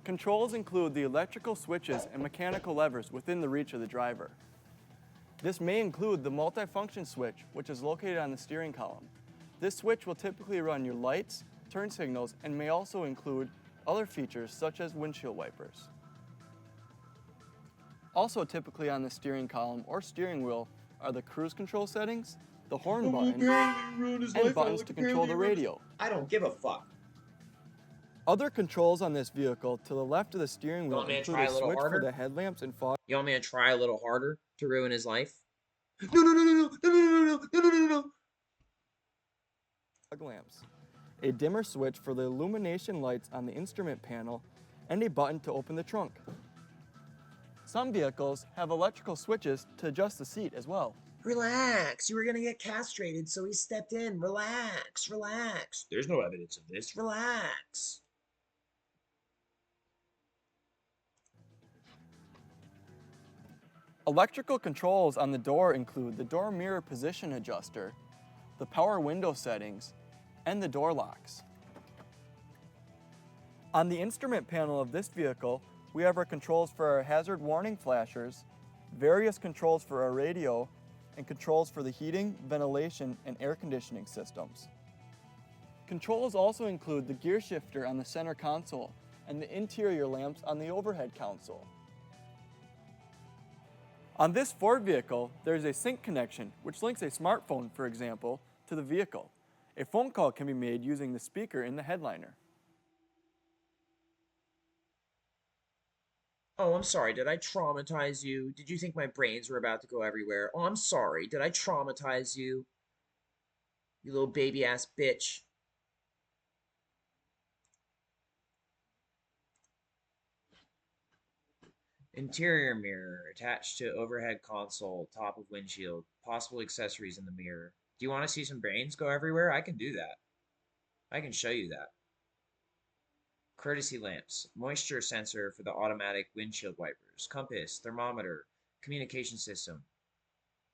C: Controls include the electrical switches and mechanical levers within the reach of the driver. This may include the multifunction switch, which is located on the steering column. This switch will typically run your lights, turn signals, and may also include other features such as windshield wipers. Also typically on the steering column or steering wheel are the cruise control settings, the horn button, and buttons to control the radio.
A: I don't give a fuck.
C: Other controls on this vehicle to the left of the steering wheel
A: want me to
C: include
A: try
C: a
A: a little
C: switch
A: harder?
C: for the headlamps and fog
A: You want me to try a little harder to ruin his life? No, no, no, no, no, no, no, no, no, no, no, no.
C: lamps, a dimmer switch for the illumination lights on the instrument panel, and a button to open the trunk. Some vehicles have electrical switches to adjust the seat as well.
A: Relax, you were gonna get castrated, so he stepped in. Relax, relax. There's no evidence of this. Relax.
C: Electrical controls on the door include the door mirror position adjuster, the power window settings, and the door locks. On the instrument panel of this vehicle, we have our controls for our hazard warning flashers, various controls for our radio, and controls for the heating, ventilation, and air conditioning systems. Controls also include the gear shifter on the center console and the interior lamps on the overhead console. On this Ford vehicle, there is a sync connection which links a smartphone, for example, to the vehicle. A phone call can be made using the speaker in the headliner.
A: Oh, I'm sorry. Did I traumatize you? Did you think my brains were about to go everywhere? Oh, I'm sorry. Did I traumatize you? You little baby ass bitch. Interior mirror attached to overhead console, top of windshield. Possible accessories in the mirror. Do you want to see some brains go everywhere? I can do that. I can show you that. Courtesy lamps, moisture sensor for the automatic windshield wipers, compass, thermometer, communication system.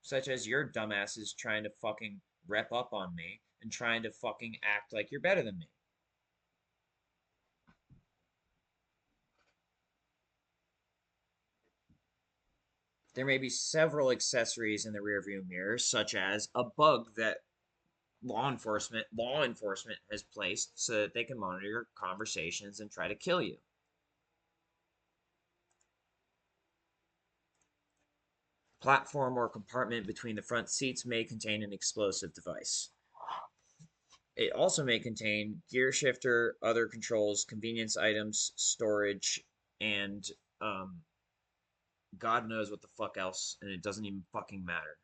A: Such as your dumbasses trying to fucking rep up on me and trying to fucking act like you're better than me. There may be several accessories in the rearview mirror, such as a bug that law enforcement has placed so that they can monitor your conversations and try to kill you. Platform or compartment between the front seats may contain an explosive device. It also may contain gear shifter, other controls, convenience items, storage, and God knows what the fuck else, and it doesn't even fucking matter.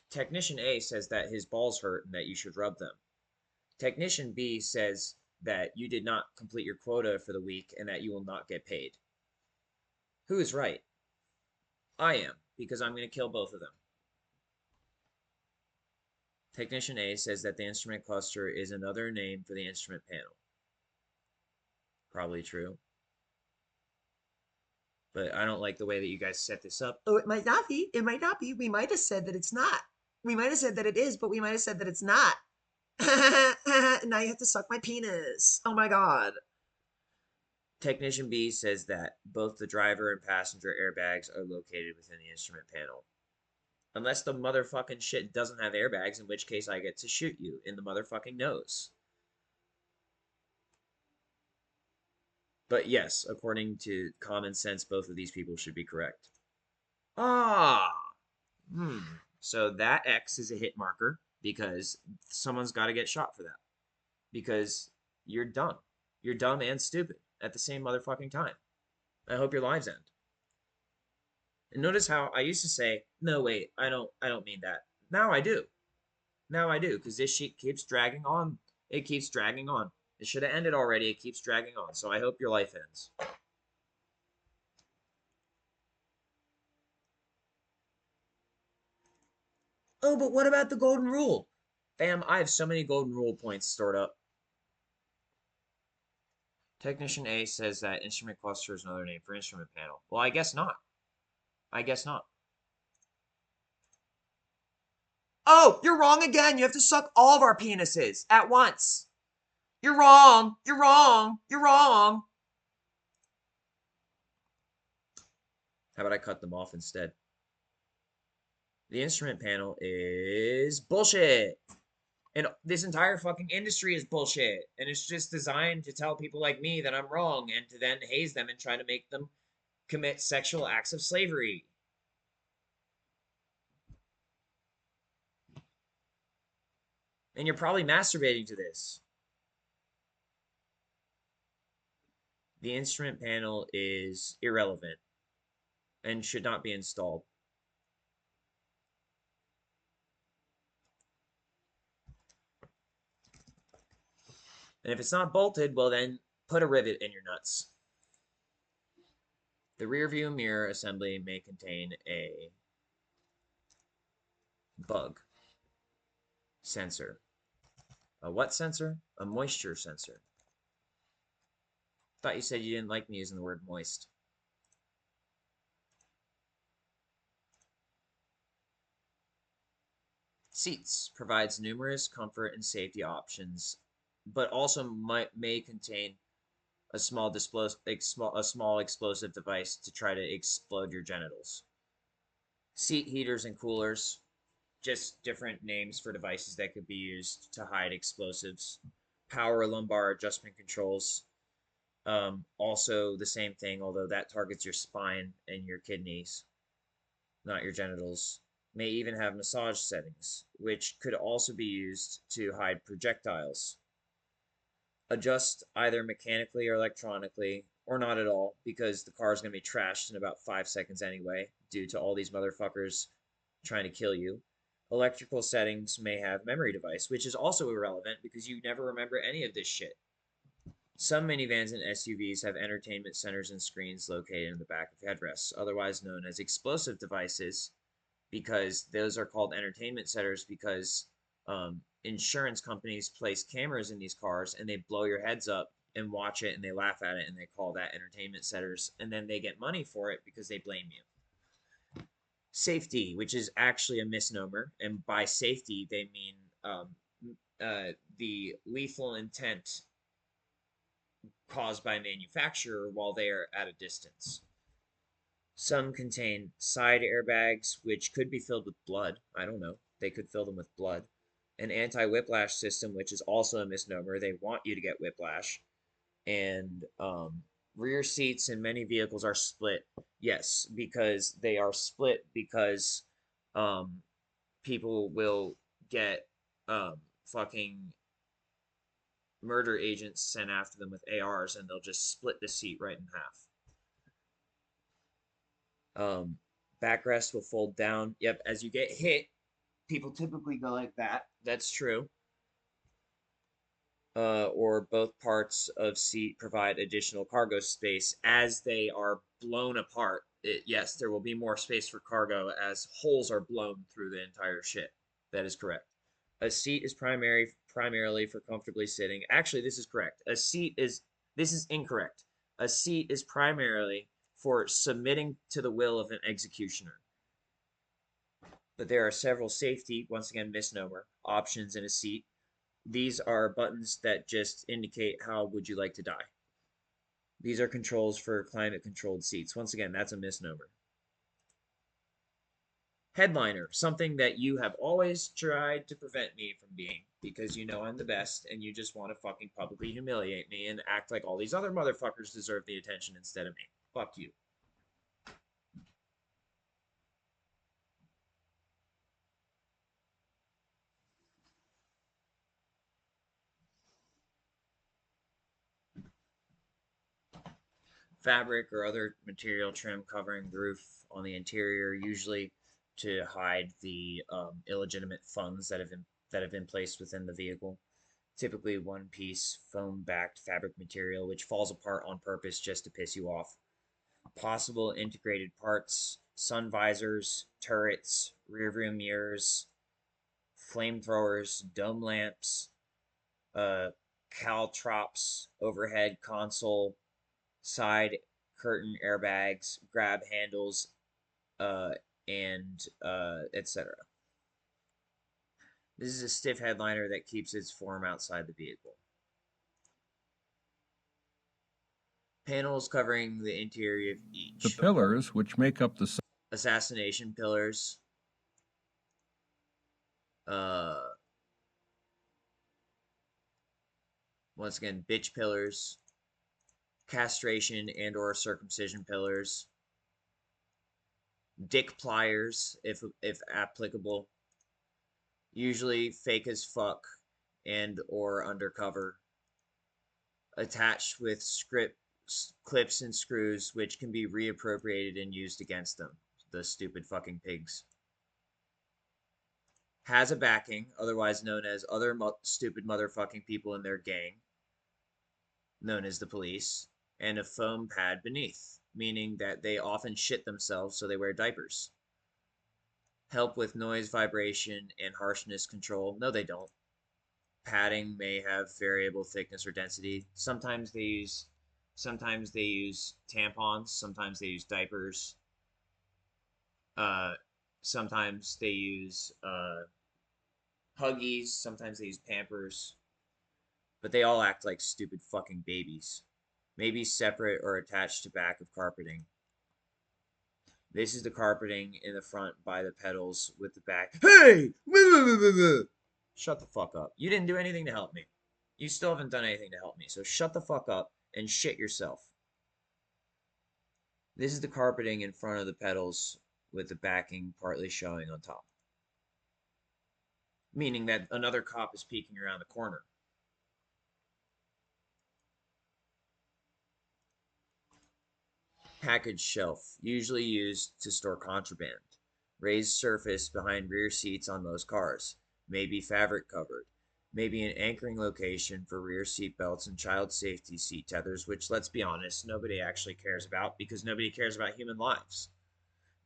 A: Technician A says that his balls hurt and that you should rub them. Technician B says that you did not complete your quota for the week and that you will not get paid. Who is right? I am, because I'm going to kill both of them. Technician A says that the instrument cluster is another name for the instrument panel. Probably true. But I don't like the way that you guys set this up.
D: Oh, it might not be. It might not be. We might have said that it's not. We might have said that it is, but we might have said that it's not. Now you have to suck my penis. Oh my god.
A: Technician B says that both the driver and passenger airbags are located within the instrument panel. Unless the motherfucking shit doesn't have airbags, in which case I get to shoot you in the motherfucking nose. But yes, according to common sense, both of these people should be correct. Ah! So that X is a hit marker because someone's got to get shot for that. Because you're dumb. You're dumb and stupid at the same motherfucking time. I hope your lives end. And notice how I used to say, no, wait, I don't mean that. Now I do. Now I do, because this shit keeps dragging on. It keeps dragging on. It should have ended already. It keeps dragging on. So I hope your life ends. Oh, but what about the golden rule? Fam, I have so many golden rule points stored up. Technician A says that instrument cluster is another name for instrument panel. Well, I guess not. I guess not.
D: Oh, you're wrong again. You have to suck all of our penises at once. You're wrong. You're wrong. You're wrong.
A: How about I cut them off instead? The instrument panel is bullshit. And this entire fucking industry is bullshit. And it's just designed to tell people like me that I'm wrong and to then haze them and try to make them commit sexual acts of slavery. And you're probably masturbating to this. The instrument panel is irrelevant and should not be installed. And if it's not bolted, well then put a rivet in your nuts. The rear view mirror assembly may contain a bug sensor. A what sensor? A moisture sensor. Thought you said you didn't like me using the word moist. Seats provides numerous comfort and safety options, but also may contain a small explosive device to try to explode your genitals. Seat heaters and coolers, just different names for devices that could be used to hide explosives. Power lumbar adjustment controls, also the same thing, although that targets your spine and your kidneys, not your genitals. May even have massage settings, which could also be used to hide projectiles. Adjust either mechanically or electronically, or not at all, because the car is going to be trashed in about 5 seconds anyway, due to all these motherfuckers trying to kill you. Electrical settings may have memory device, which is also irrelevant because you never remember any of this shit. Some minivans and SUVs have entertainment centers and screens located in the back of headrests, otherwise known as explosive devices, because those are called entertainment centers because insurance companies place cameras in these cars and they blow your heads up and watch it and they laugh at it and they call that entertainment centers, and then they get money for it because they blame you. Safety, which is actually a misnomer, and by safety they mean the lethal intent caused by manufacturer while they are at a distance. Some contain side airbags, which could be filled with blood. I don't know. They could fill them with blood. An anti-whiplash system, which is also a misnomer. They want you to get whiplash. And rear seats in many vehicles are split. Yes, because they are split because people will get fucking murder agents sent after them with ARs, and they'll just split the seat right in half. Backrest will fold down. Yep, as you get hit, people typically go like that. That's true. Or both parts of seat provide additional cargo space as they are blown apart. Yes, there will be more space for cargo as holes are blown through the entire shit. That is correct. A seat is primarily for comfortably sitting. Actually, this is correct. This is incorrect. A seat is primarily for submitting to the will of an executioner. But there are several safety, once again misnomer, options in a seat. These are buttons that just indicate how would you like to die. These are controls for climate controlled seats. Once again, that's a misnomer. Headliner, something that you have always tried to prevent me from being because you know I'm the best and you just want to fucking publicly humiliate me and act like all these other motherfuckers deserve the attention instead of me. Fuck you. Fabric or other material trim covering the roof on the interior, usually to hide the illegitimate funds that have been placed within the vehicle. Typically one-piece foam-backed fabric material which falls apart on purpose just to piss you off. Possible integrated parts: sun visors, turrets, rearview mirrors, flamethrowers, dome lamps, caltrops, overhead console, side curtain airbags, grab handles, and etc. This is a stiff headliner that keeps its form outside the vehicle. Panels covering the interior of each.
B: The pillars which make up the
A: assassination pillars. Once again, bitch pillars. Castration and or circumcision pillars. Dick pliers, if applicable. Usually fake as fuck and or undercover. Attached with clips and screws, which can be reappropriated and used against them. The stupid fucking pigs. Has a backing, otherwise known as other stupid motherfucking people in their gang. known as the police, and a foam pad beneath, meaning that they often shit themselves so they wear diapers. Help with noise, vibration, and harshness control? No, they don't. Padding may have variable thickness or density. Sometimes they use tampons, sometimes they use diapers. Uh Sometimes they use Huggies, sometimes they use Pampers, but they all act like stupid fucking babies. Maybe separate or attached to back of carpeting. This is the carpeting in the front by the pedals with the back. Hey! Shut the fuck up. You didn't do anything to help me. You still haven't done anything to help me, so shut the fuck up and shit yourself. This is the carpeting in front of the pedals with the backing partly showing on top. Meaning that another cop is peeking around the corner. Package shelf, usually used to store contraband. Raised surface behind rear seats on most cars. Maybe fabric covered. Maybe an anchoring location for rear seat belts and child safety seat tethers, which, let's be honest, nobody actually cares about because nobody cares about human lives.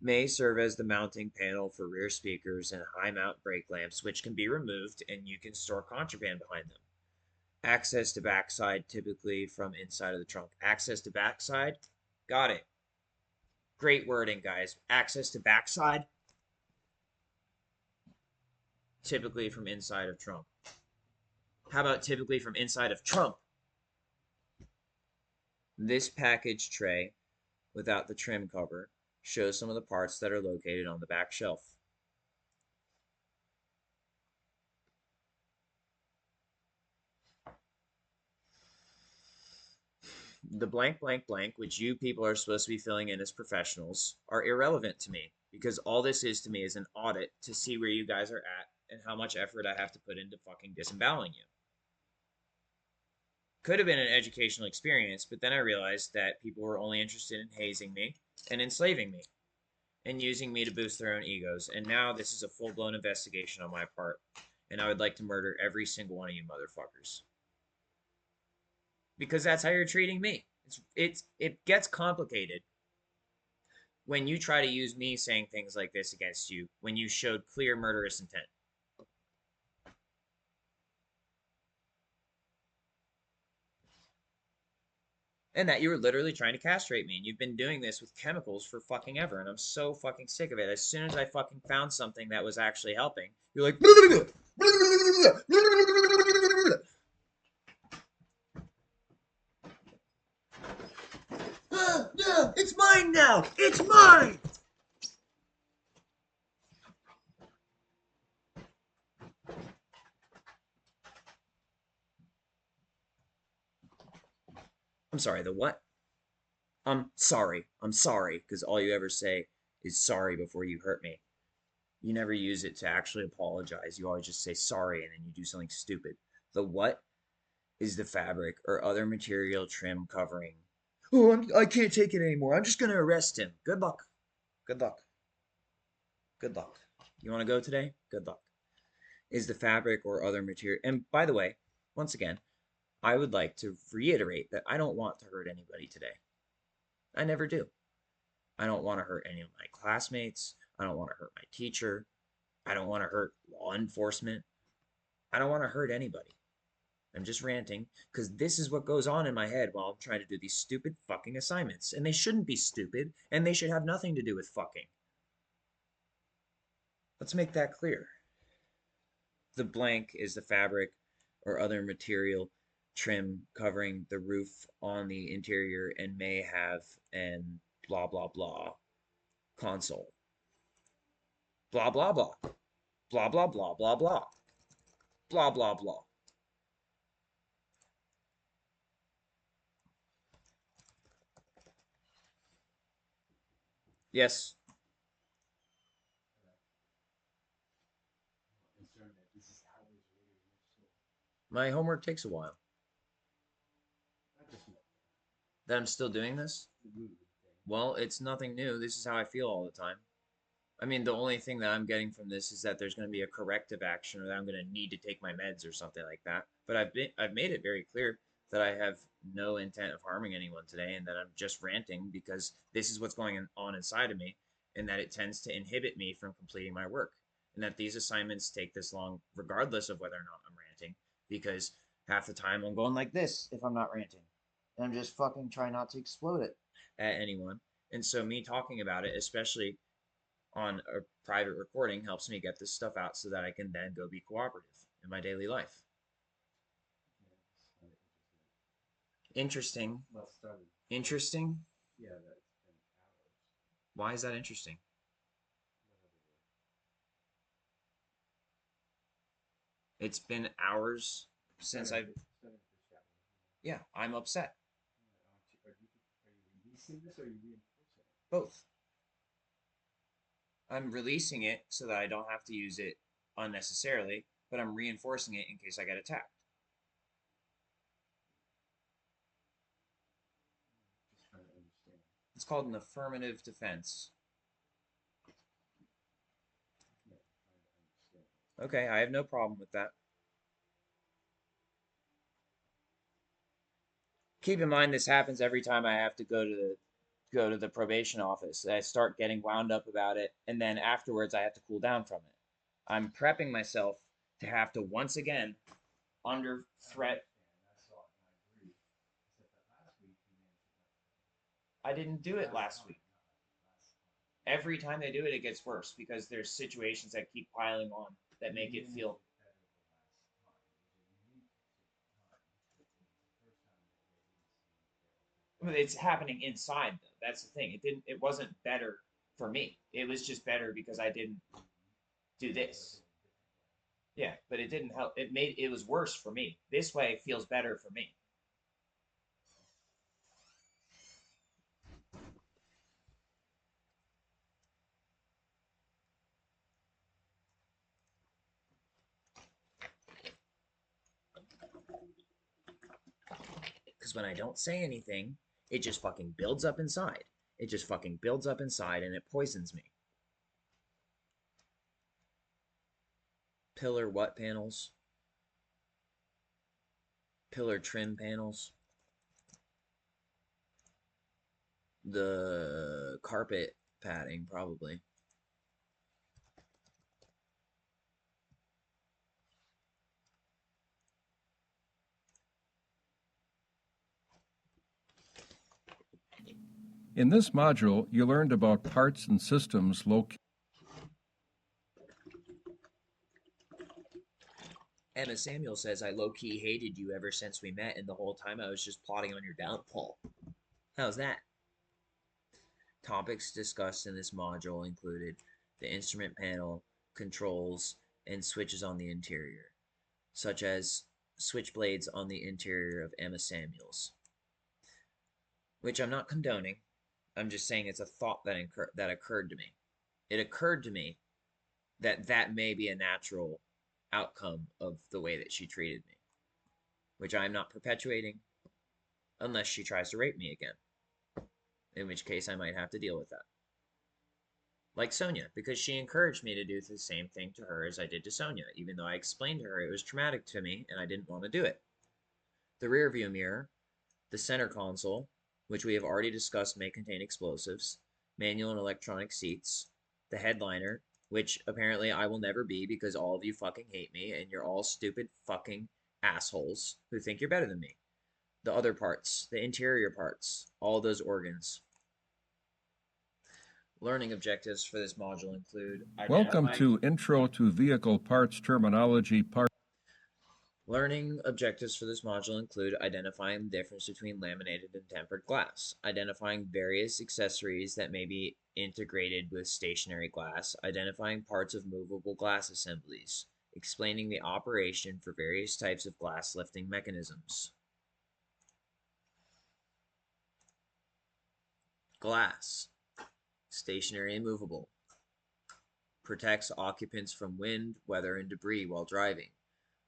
A: May serve as the mounting panel for rear speakers and high mount brake lamps, which can be removed and you can store contraband behind them. Access to backside, typically from inside of the trunk. Access to backside? Got it. Great wording, guys. Access to backside? Typically from inside of trunk. How about typically from inside of trunk? This package tray, without the trim cover, shows some of the parts that are located on the back shelf. The blank, blank, blank, which you people are supposed to be filling in as professionals, are irrelevant to me because all this is to me is an audit to see where you guys are at and how much effort I have to put into fucking disemboweling you. Could have been an educational experience, but then I realized that people were only interested in hazing me and enslaving me and using me to boost their own egos. And now this is a full-blown investigation on my part, and I would like to murder every single one of you motherfuckers. Because that's how you're treating me. It gets complicated when you try to use me saying things like this against you when you showed clear murderous intent. And that you were literally trying to castrate me. And you've been doing this with chemicals for fucking ever. And I'm so fucking sick of it. As soon as I fucking found something that was actually helping, you're like, no, it's mine now. It's mine. I'm sorry, the what? I'm sorry, because all you ever say is sorry before you hurt me. You never use it to actually apologize. You always just say sorry and then you do something stupid. The what is the fabric or other material trim covering. Oh, I can't take it anymore. I'm just going to arrest him. Good luck. Good luck. Good luck. You want to go today? Good luck. Is the fabric or other material. And by the way, once again, I would like to reiterate that I don't want to hurt anybody today. I never do. I don't want to hurt any of my classmates. I don't want to hurt my teacher. I don't want to hurt law enforcement. I don't want to hurt anybody. I'm just ranting because this is what goes on in my head while I'm trying to do these stupid fucking assignments. And they shouldn't be stupid, and they should have nothing to do with fucking. Let's make that clear. The blank is the fabric or other material trim covering the roof on the interior and may have an blah blah blah console. Blah blah blah. Blah blah blah blah blah. Blah blah blah. Yes. My homework takes a while. That I'm still doing this? Well, it's nothing new. This is how I feel all the time. I mean, the only thing that I'm getting from this is that there's going to be a corrective action or that I'm going to need to take my meds or something like that. But I've made it very clear that I have no intent of harming anyone today and that I'm just ranting because this is what's going on inside of me and that it tends to inhibit me from completing my work and that these assignments take this long regardless of whether or not I'm ranting because half the time I'm going like this if I'm not ranting and I'm just fucking trying not to explode it at anyone. And so me talking about it, especially on a private recording, helps me get this stuff out so that I can then go be cooperative in my daily life. Interesting.
E: Well started.
A: Interesting?
E: Yeah, that's been hours.
A: Why is that interesting? It's been hours since I've. Yeah, I'm upset.
E: Are you releasing this or are you reinforcing it?
A: Both. I'm releasing it so that I don't have to use it unnecessarily, but I'm reinforcing it in case I get attacked.
E: Just trying to understand.
A: It's called an affirmative defense.
E: Yeah, trying to understand.
A: Okay, I have no problem with that. Keep in mind this happens every time I have to go to the probation office. I start getting wound up about it, and then afterwards I have to cool down from it. I'm prepping myself to have to once again, under threat. I didn't do it last week. Every time they do it, it gets worse because there's situations that keep piling on that make it feel. But it's happening inside though. That's the thing. It wasn't better for me. It was just better because I didn't do this. Yeah, but it didn't help. It was worse for me. This way it feels better for me. Because when I don't say anything, it just fucking builds up inside. It just fucking builds up inside and it poisons me. Pillar what panels? Pillar trim panels. The carpet padding, probably.
B: In this module, you learned about parts and systems located.
A: Emma Samuel says, I low-key hated you ever since we met, and the whole time I was just plotting on your downfall. How's that? Topics discussed in this module included the instrument panel, controls, and switches on the interior, such as switchblades on the interior of Emma Samuels, which I'm not condoning. I'm just saying it's a thought that occurred to me. It occurred to me that that may be a natural outcome of the way that she treated me, which I'm not perpetuating unless she tries to rape me again, in which case I might have to deal with that. Like Sonia, because she encouraged me to do the same thing to her as I did to Sonia, even though I explained to her it was traumatic to me and I didn't want to do it. The rear view mirror, the center console, which we have already discussed may contain explosives, manual and electronic seats, the headliner, which apparently I will never be because all of you fucking hate me and you're all stupid fucking assholes who think you're better than me. The other parts, the interior parts, all those organs. Learning objectives for this module include
B: Welcome to Intro to Vehicle Parts Terminology Part.
A: Learning objectives for this module include identifying the difference between laminated and tempered glass, identifying various accessories that may be integrated with stationary glass, identifying parts of movable glass assemblies, explaining the operation for various types of glass lifting mechanisms. Glass, stationary and movable, protects occupants from wind, weather, and debris while driving,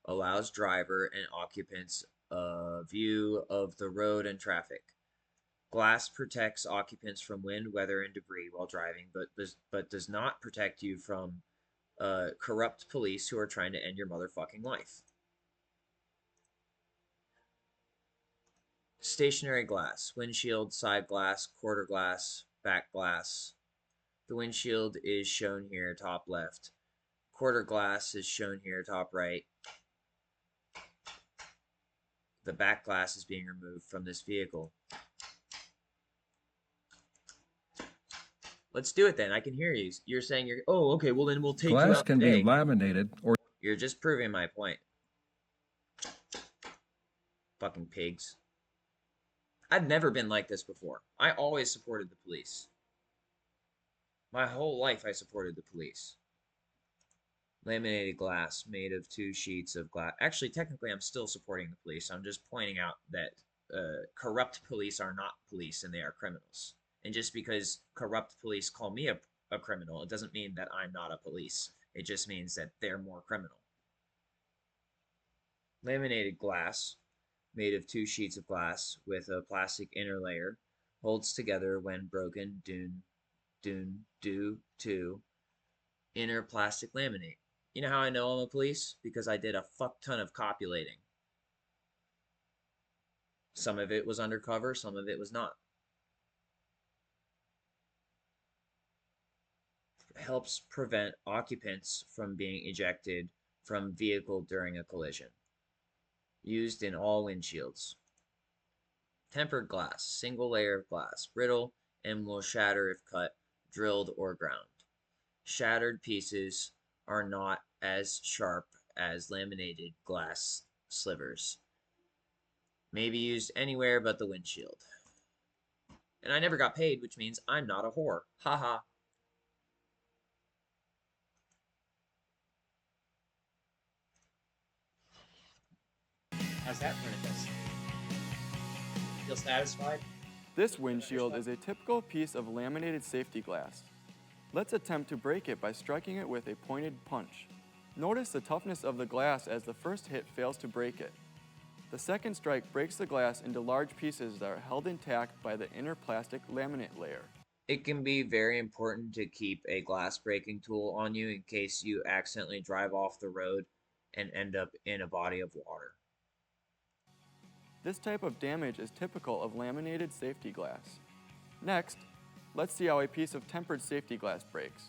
A: allows driver and occupants a view of the road and traffic. Glass protects occupants from wind, weather, and debris while driving, but does not protect you from corrupt police who are trying to end your motherfucking life. Stationary glass, windshield, side glass, quarter glass, back glass. The windshield is shown here, top left. Quarter glass is shown here, top right. The back glass is being removed from this vehicle. Let's do it then. I can hear you. You're saying you're. Oh, okay. Well, then we'll take you
B: Glass
A: out
B: can
A: today.
B: be laminated or
A: You're just proving my point. Fucking pigs. I've never been like this before. I always supported the police. My whole life I supported the police. Laminated glass made of 2 sheets of glass. Actually, technically, I'm still supporting the police. I'm just pointing out that corrupt police are not police and they are criminals. And just because corrupt police call me a criminal, it doesn't mean that I'm not a police. It just means that they're more criminal. Laminated glass, made of 2 sheets of glass with a plastic inner layer, holds together when broken due to inner plastic laminate. You know how I know I'm a police? Because I did a fuck ton of copulating. Some of it was undercover, some of it was not. Helps prevent occupants from being ejected from vehicle during a collision. Used in all windshields. Tempered glass, single layer of glass, brittle and will shatter if cut, drilled, or ground. Shattered pieces are not as sharp as laminated glass slivers. May be used anywhere but the windshield. And I never got paid, which means I'm not a whore. Haha. How's that for an investment? Feel satisfied?
C: This windshield is a typical piece of laminated safety glass. Let's attempt to break it by striking it with a pointed punch. Notice the toughness of the glass as the first hit fails to break it. The second strike breaks the glass into large pieces that are held intact by the inner plastic laminate layer.
A: It can be very important to keep a glass breaking tool on you in case you accidentally drive off the road and end up in a body of water.
C: This type of damage is typical of laminated safety glass. Next, let's see how a piece of tempered safety glass breaks.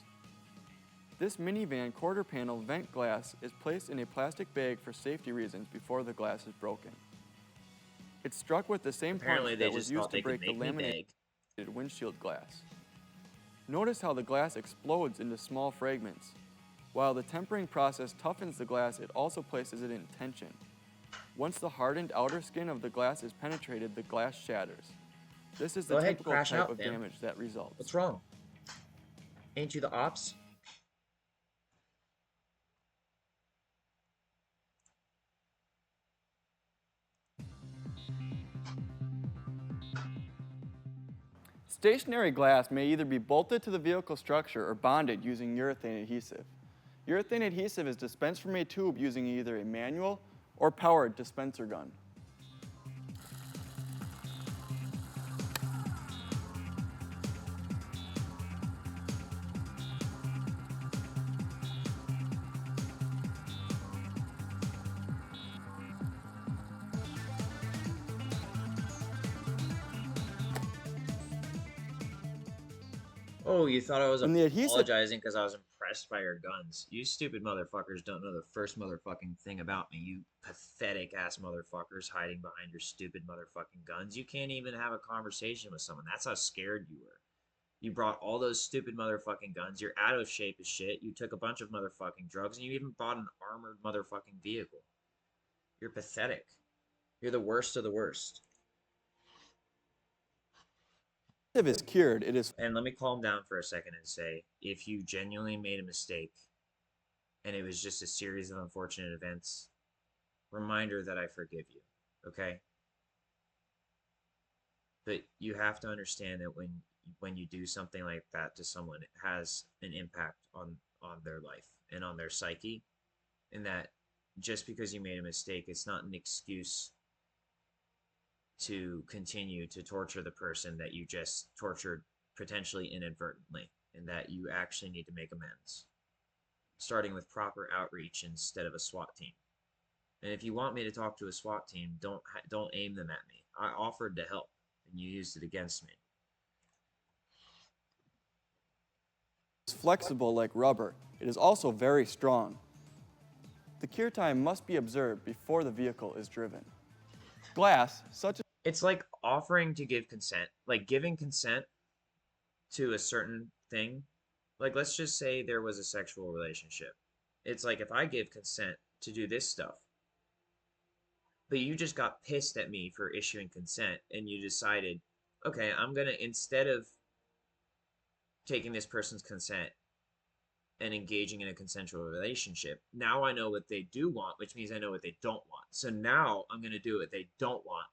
C: This minivan quarter panel vent glass is placed in a plastic bag for safety reasons before the glass is broken. It's struck with the same
A: Apparently
C: punch
A: they
C: that was
A: just
C: used
A: thought
C: to
A: they could
C: break the
A: make me
C: laminated
A: beg.
C: windshield glass. Notice how the glass explodes into small fragments. While the tempering process toughens the glass, it also places it in tension. Once the hardened outer skin of the glass is penetrated, the glass shatters. This is the
A: Go ahead,
C: typical
A: crash
C: type
A: out,
C: of
A: man.
C: damage that results.
A: What's wrong? Ain't you the ops?
C: Stationary glass may either be bolted to the vehicle structure or bonded using urethane adhesive. Urethane adhesive is dispensed from a tube using either a manual or powered dispenser gun.
A: Oh, you thought I was
C: When the adhesive
A: apologizing because I was impressed by your guns. You stupid motherfuckers don't know the first motherfucking thing about me. You pathetic ass motherfuckers hiding behind your stupid motherfucking guns. You can't even have a conversation with someone. That's how scared you were. You brought all those stupid motherfucking guns. You're out of shape as shit. You took a bunch of motherfucking drugs and you even bought an armored motherfucking vehicle. You're pathetic. You're the worst of the worst.
C: is cured, it is
A: And let me calm down for a second and say, if you genuinely made a mistake and it was just a series of unfortunate events, reminder that I forgive you, okay? But you have to understand that when you do something like that to someone, it has an impact on their life and on their psyche, and that just because you made a mistake, it's not an excuse to continue to torture the person that you just tortured potentially inadvertently, and that you actually need to make amends, starting with proper outreach instead of a SWAT team. And if you want me to talk to a SWAT team, don't aim them at me. I offered to help, and you used it against me.
C: It's flexible like rubber. It is also very strong. The cure time must be observed before the vehicle is driven. Glass, such as
A: It's like offering to give consent, like giving consent to a certain thing. Like, let's just say there was a sexual relationship. It's like if I give consent to do this stuff, but you just got pissed at me for issuing consent and you decided, okay, I'm gonna, instead of taking this person's consent and engaging in a consensual relationship, now I know what they do want, which means I know what they don't want. So now I'm gonna do what they don't want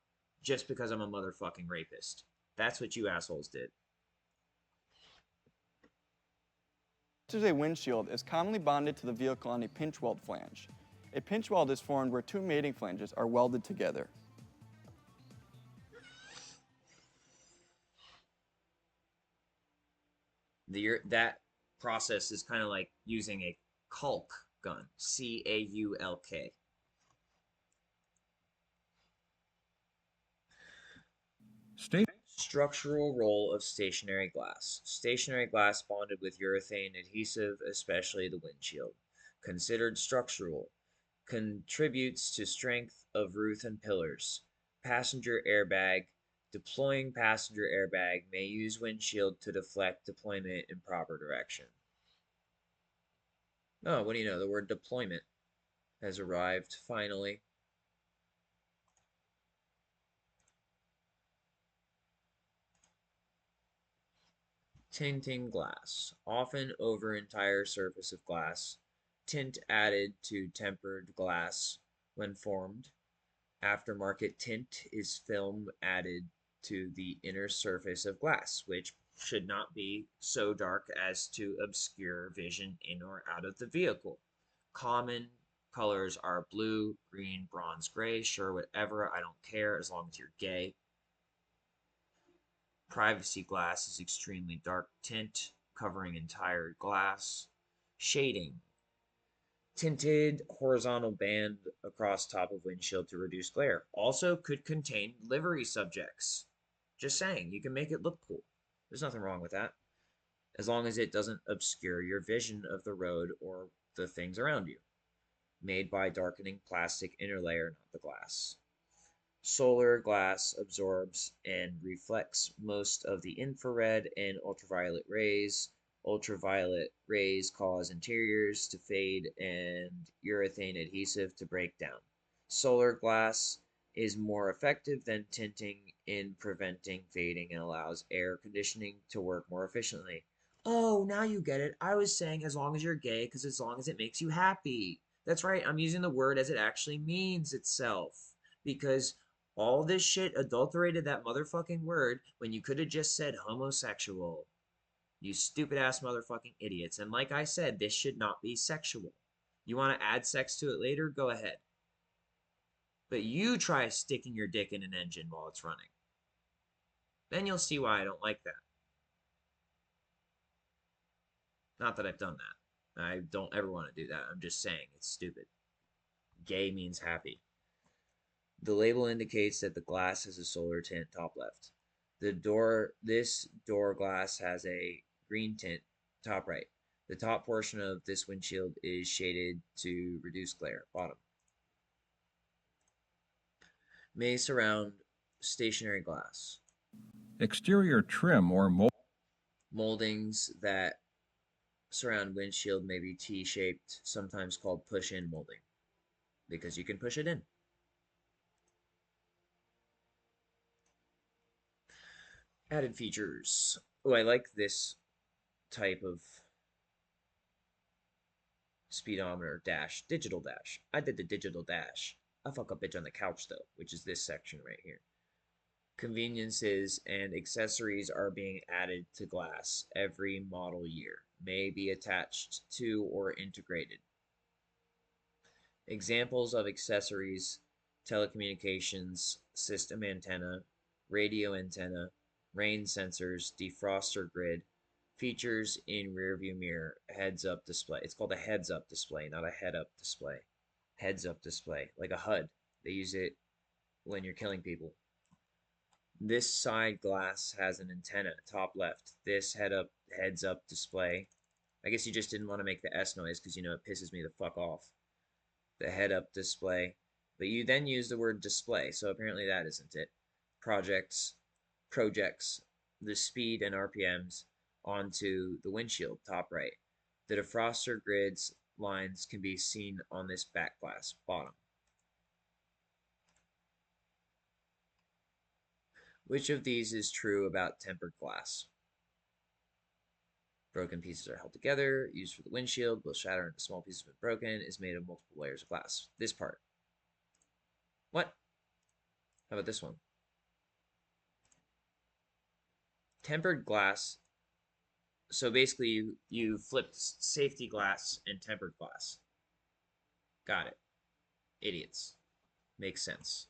A: just because I'm a motherfucking rapist. That's what you assholes did.
C: a windshield is commonly bonded to the vehicle on a pinch weld flange. A pinch weld is formed where two mating flanges are welded together.
A: That process is kind of like using a caulk gun, CAULK.
B: State
A: Structural role of stationary glass. Stationary glass bonded with urethane adhesive, especially the windshield. Considered structural. Contributes to strength of roof and pillars. Passenger airbag. Deploying passenger airbag may use windshield to deflect deployment in proper direction. Oh, what do you know? The word deployment has arrived finally. Tinting glass, often over entire surface of glass. Tint added to tempered glass when formed. Aftermarket tint is film added to the inner surface of glass, which should not be so dark as to obscure vision in or out of the vehicle. Common colors are blue, green, bronze, gray, sure, whatever, I don't care as long as you're gay. Privacy glass is extremely dark tint, covering entire glass. Shading. Tinted horizontal band across top of windshield to reduce glare. Also could contain livery subjects. Just saying, you can make it look cool. There's nothing wrong with that. As long as it doesn't obscure your vision of the road or the things around you. Made by darkening plastic inner layer, not the glass. Solar glass absorbs and reflects most of the infrared and ultraviolet rays. Ultraviolet rays cause interiors to fade and urethane adhesive to break down. Solar glass is more effective than tinting in preventing fading and allows air conditioning to work more efficiently. Oh, now you get it. I was saying as long as you're gay, because as long as it makes you happy. That's right, I'm using the word as it actually means itself. Because all this shit adulterated that motherfucking word when you could have just said homosexual. You stupid ass motherfucking idiots. And like I said, this should not be sexual. You want to add sex to it later? Go ahead. But you try sticking your dick in an engine while it's running. Then you'll see why I don't like that. Not that I've done that. I don't ever want to do that. I'm just saying it's stupid. Gay means happy. The label indicates that the glass has a solar tint top left. This door glass has a green tint top right. The top portion of this windshield is shaded to reduce glare, bottom. May surround stationary glass.
B: exterior trim or
A: Moldings that surround windshield may be T-shaped, sometimes called push-in molding, because you can push it in. Added features. Oh, I like this type of speedometer dash, digital dash. I did the digital dash. I fuck a bitch on the couch though, which is this section right here. Conveniences and accessories are being added to glass every model year. May be attached to or integrated. Examples of accessories: telecommunications system antenna, radio antenna, rain sensors, defroster grid, features in rearview mirror, heads up display. It's called a heads up display, not a head up display. heads-up display, like a HUD. They use it when you're killing people. This side glass has an antenna, top left. This heads-up display. I guess you just didn't want to make the S noise because you know it pisses me the fuck off. The head-up display. But you then use the word display, so apparently that isn't it. Projects the speed and RPMs onto the windshield, top right. The defroster grids lines can be seen on this back glass, bottom. Which of these is true about tempered glass? Broken pieces are held together, used for the windshield, will shatter into small pieces when broken, is made of multiple layers of glass. This part. What? How about this one? Tempered glass. So basically you flipped safety glass and tempered glass. Got it. Idiots. Makes sense.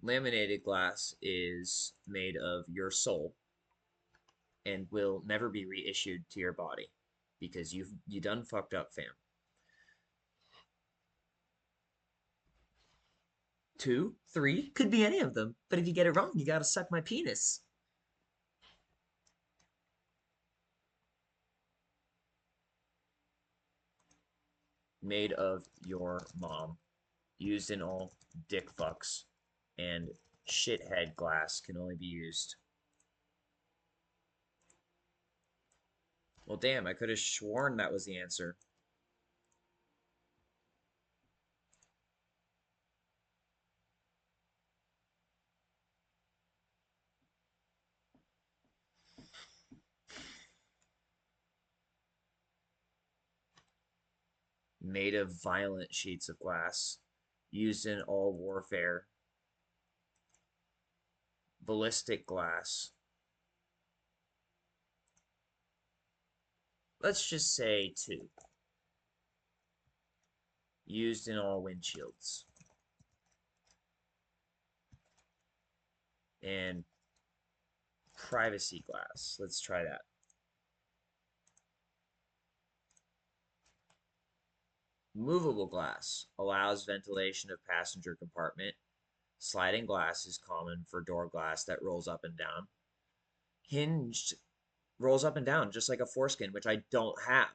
A: Laminated glass is made of your soul and will never be reissued to your body because you done fucked up, fam. 2, 3, could be any of them. But if you get it wrong, you gotta suck my penis. Made of your mom. Used in all dick fucks. And shithead glass can only be used. Well, damn, I could have sworn that was the answer. Made of violent sheets of glass. Used in all warfare. Ballistic glass. Let's just say 2. Used in all windshields. And privacy glass. Let's try that. Movable glass allows ventilation of passenger compartment. Sliding glass is common for door glass that rolls up and down. Hinged rolls up and down just like a foreskin, which I don't have.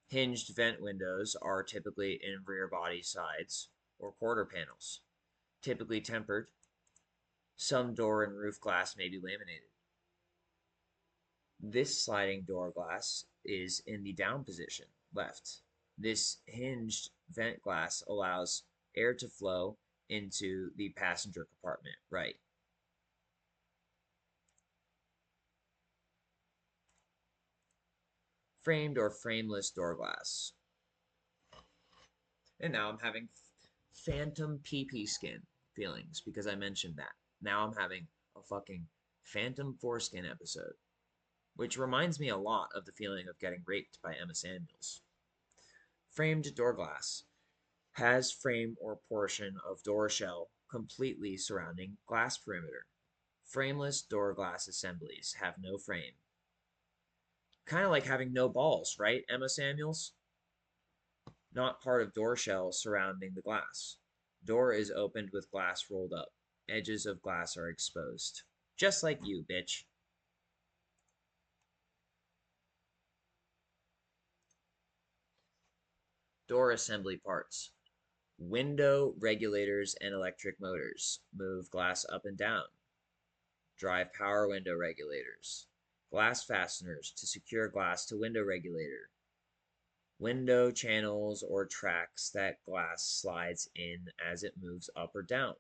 A: Hinged vent windows are typically in rear body sides or quarter panels, typically tempered. Some door and roof glass may be laminated. This sliding door glass is in the down position, left. This hinged vent glass allows air to flow into the passenger compartment, right. Framed or frameless door glass. And now I'm having phantom pee-pee skin feelings because I mentioned that. Now I'm having a fucking phantom foreskin episode, which reminds me a lot of the feeling of getting raped by Emma Samuels. Framed door glass has frame or portion of door shell completely surrounding glass perimeter. Frameless door glass assemblies have no frame. Kind of like having no balls, right, Emma Samuels? Not part of door shell surrounding the glass. Door is opened with glass rolled up. Edges of glass are exposed. Just like you, bitch. Door assembly parts. Window regulators and electric motors. Move glass up and down. Drive power window regulators. Glass fasteners to secure glass to window regulator. Window channels or tracks that glass slides in as it moves up or down.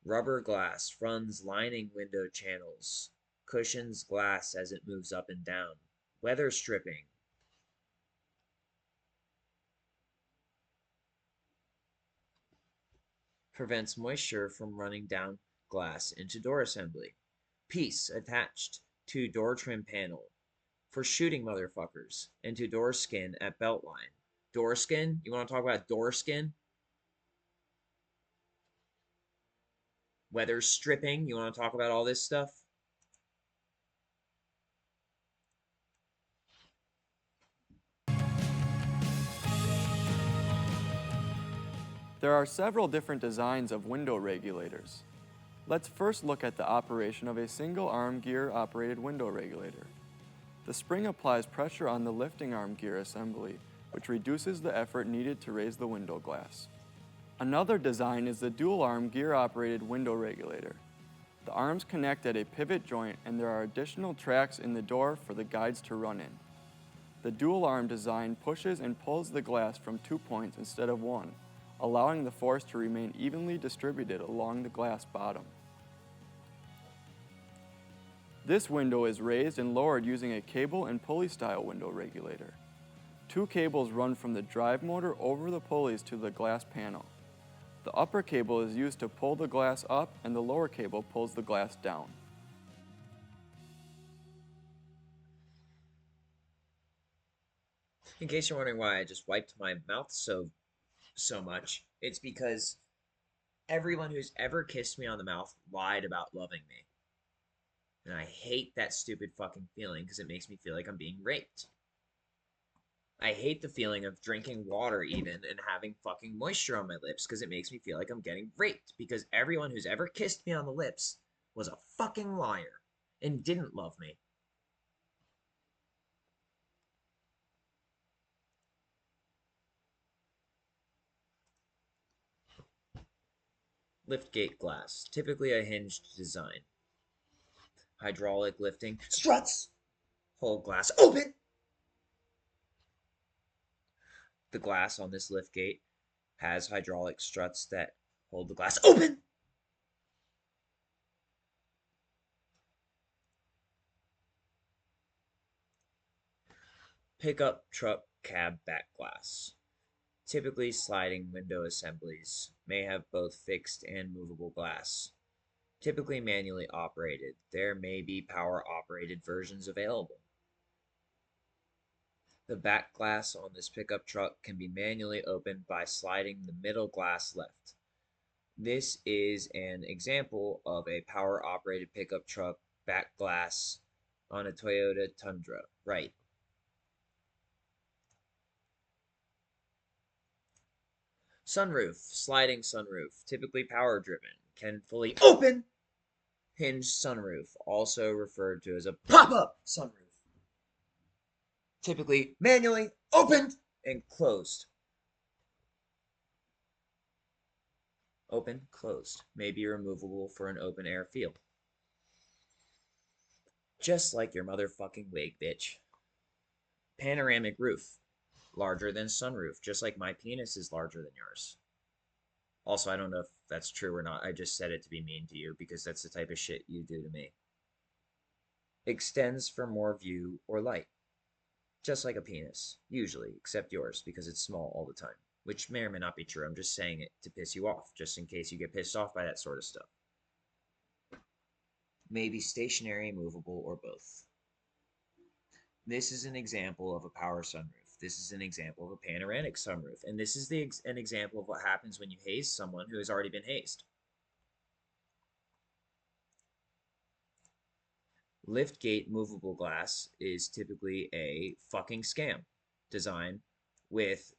A: Rubber glass runs lining window channels. Cushions glass as it moves up and down. Weather stripping. Prevents moisture from running down glass into door assembly. Piece attached to door trim panel for shooting motherfuckers into door skin at belt line. Door skin? You want to talk about door skin? Weather stripping? You want to talk about all this stuff?
C: There are several different designs of window regulators. Let's first look at the operation of a single arm gear operated window regulator. The spring applies pressure on the lifting arm gear assembly, which reduces the effort needed to raise the window glass. Another design is the dual arm gear operated window regulator. The arms connect at a pivot joint and there are additional tracks in the door for the guides to run in. The dual arm design pushes and pulls the glass from 2 points instead of 1, allowing the force to remain evenly distributed along the glass bottom. This window is raised and lowered using a cable and pulley style window regulator. 2 cables run from the drive motor over the pulleys to the glass panel. The upper cable is used to pull the glass up and the lower cable pulls the glass down.
A: In case you're wondering why I just wiped my mouth so much, it's because everyone who's ever kissed me on the mouth lied about loving me. And I hate that stupid fucking feeling because it makes me feel like I'm being raped. I hate the feeling of drinking water even and having fucking moisture on my lips because it makes me feel like I'm getting raped because everyone who's ever kissed me on the lips was a fucking liar and didn't love me. Liftgate glass, typically a hinged design. Hydraulic lifting struts hold glass open. The glass on this liftgate has hydraulic struts that hold the glass open. Pickup truck cab back glass. Typically, sliding window assemblies may have both fixed and movable glass. Typically manually operated, there may be power operated versions available. The back glass on this pickup truck can be manually opened by sliding the middle glass left. This is an example of a power operated pickup truck back glass on a Toyota Tundra, right? Sunroof, sliding sunroof, typically power driven, can fully open. Hinged sunroof, also referred to as a pop-up sunroof. Typically manually opened and closed. Open, closed. May be removable for an open air field. Just like your motherfucking wig, bitch. Panoramic roof. Larger than sunroof, just like my penis is larger than yours. Also, I don't know if that's true or not. I just said it to be mean to you because that's the type of shit you do to me. Extends for more view or light. Just like a penis, usually, except yours because it's small all the time. Which may or may not be true. I'm just saying it to piss you off, just in case you get pissed off by that sort of stuff. May be stationary, movable, or both. This is an example of a power sunroof. This is an example of a panoramic sunroof. And this is an example of what happens when you haze someone who has already been hazed. Liftgate movable glass is typically a fucking scam design with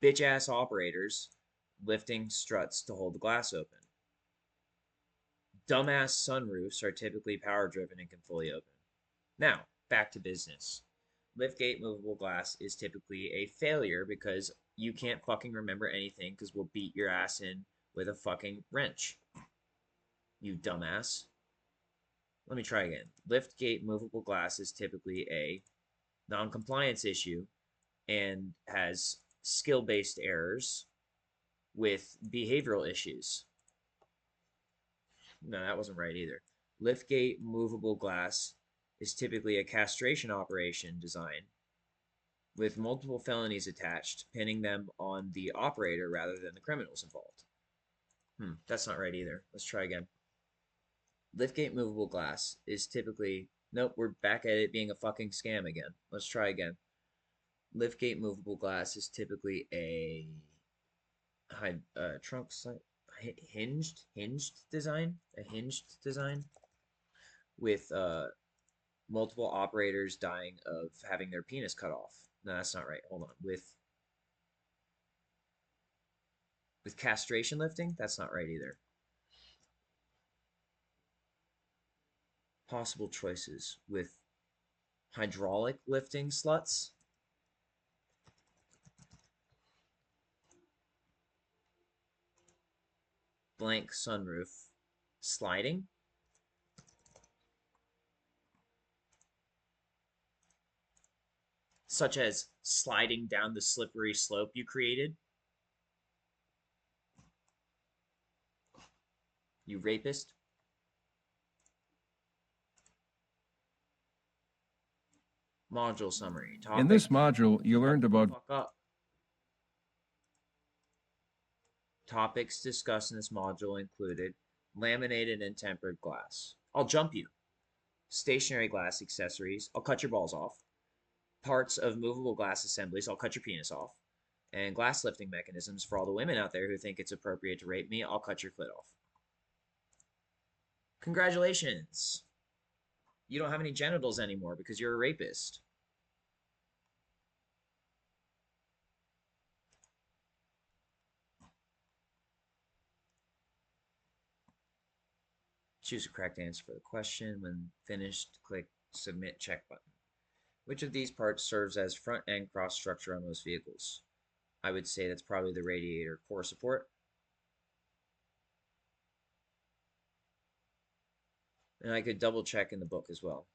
A: bitch-ass operators lifting struts to hold the glass open. Dumbass sunroofs are typically power-driven and can fully open. Now, back to business. Liftgate movable glass is typically a failure because you can't fucking remember anything because we'll beat your ass in with a fucking wrench. You dumbass. Let me try again. Liftgate movable glass is typically a non-compliance issue and has skill-based errors with behavioral issues. No, that wasn't right either. Liftgate movable glass is typically a castration operation design with multiple felonies attached, pinning them on the operator rather than the criminals involved. That's not right either. Let's try again. Liftgate movable glass is typically... Nope, we're back at it being a fucking scam again. Let's try again. Liftgate movable glass is typically a trunk hinged design, a hinged design with multiple operators dying of having their penis cut off. No, that's not right. Hold on. With With castration lifting, that's not right either. Possible choices with hydraulic lifting sluts. Blank sunroof. Sliding. Such as sliding down the slippery slope you created. You rapist. Module summary. Topic.
B: In this module, you learned about
A: Fuck up. Topics discussed in this module included laminated and tempered glass. I'll jump you. Stationary glass accessories. I'll cut your balls off. Parts of movable glass assemblies. I'll cut your penis off. And glass lifting mechanisms for all the women out there who think it's appropriate to rape me. I'll cut your clit off. Congratulations. You don't have any genitals anymore because you're a rapist. Choose a correct answer for the question. When finished, click Submit check button. Which of these parts serves as front end cross structure on most vehicles? I would say that's probably the radiator core support. And I could double check in the book as well.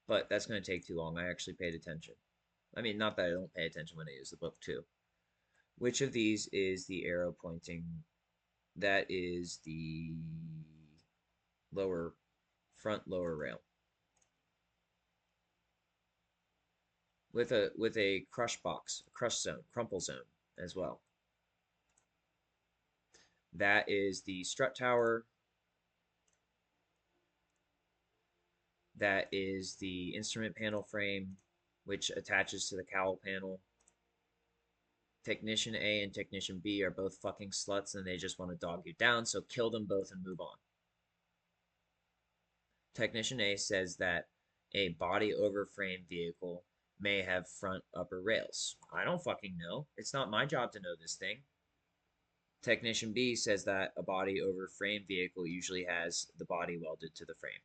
A: But that's going to take too long. I actually paid attention. I mean, not that I don't pay attention when I use the book too. Which of these is the arrow pointing? That is the front lower rail. With a crush box, a crush zone, crumple zone as well. That is the strut tower. That is the instrument panel frame, which attaches to the cowl panel. Technician A and Technician B are both fucking sluts and they just want to dog you down, so kill them both and move on. Technician A says that a body over frame vehicle may have front upper rails. I don't fucking know. It's not my job to know this thing. Technician B says that a body over frame vehicle usually has the body welded to the frame.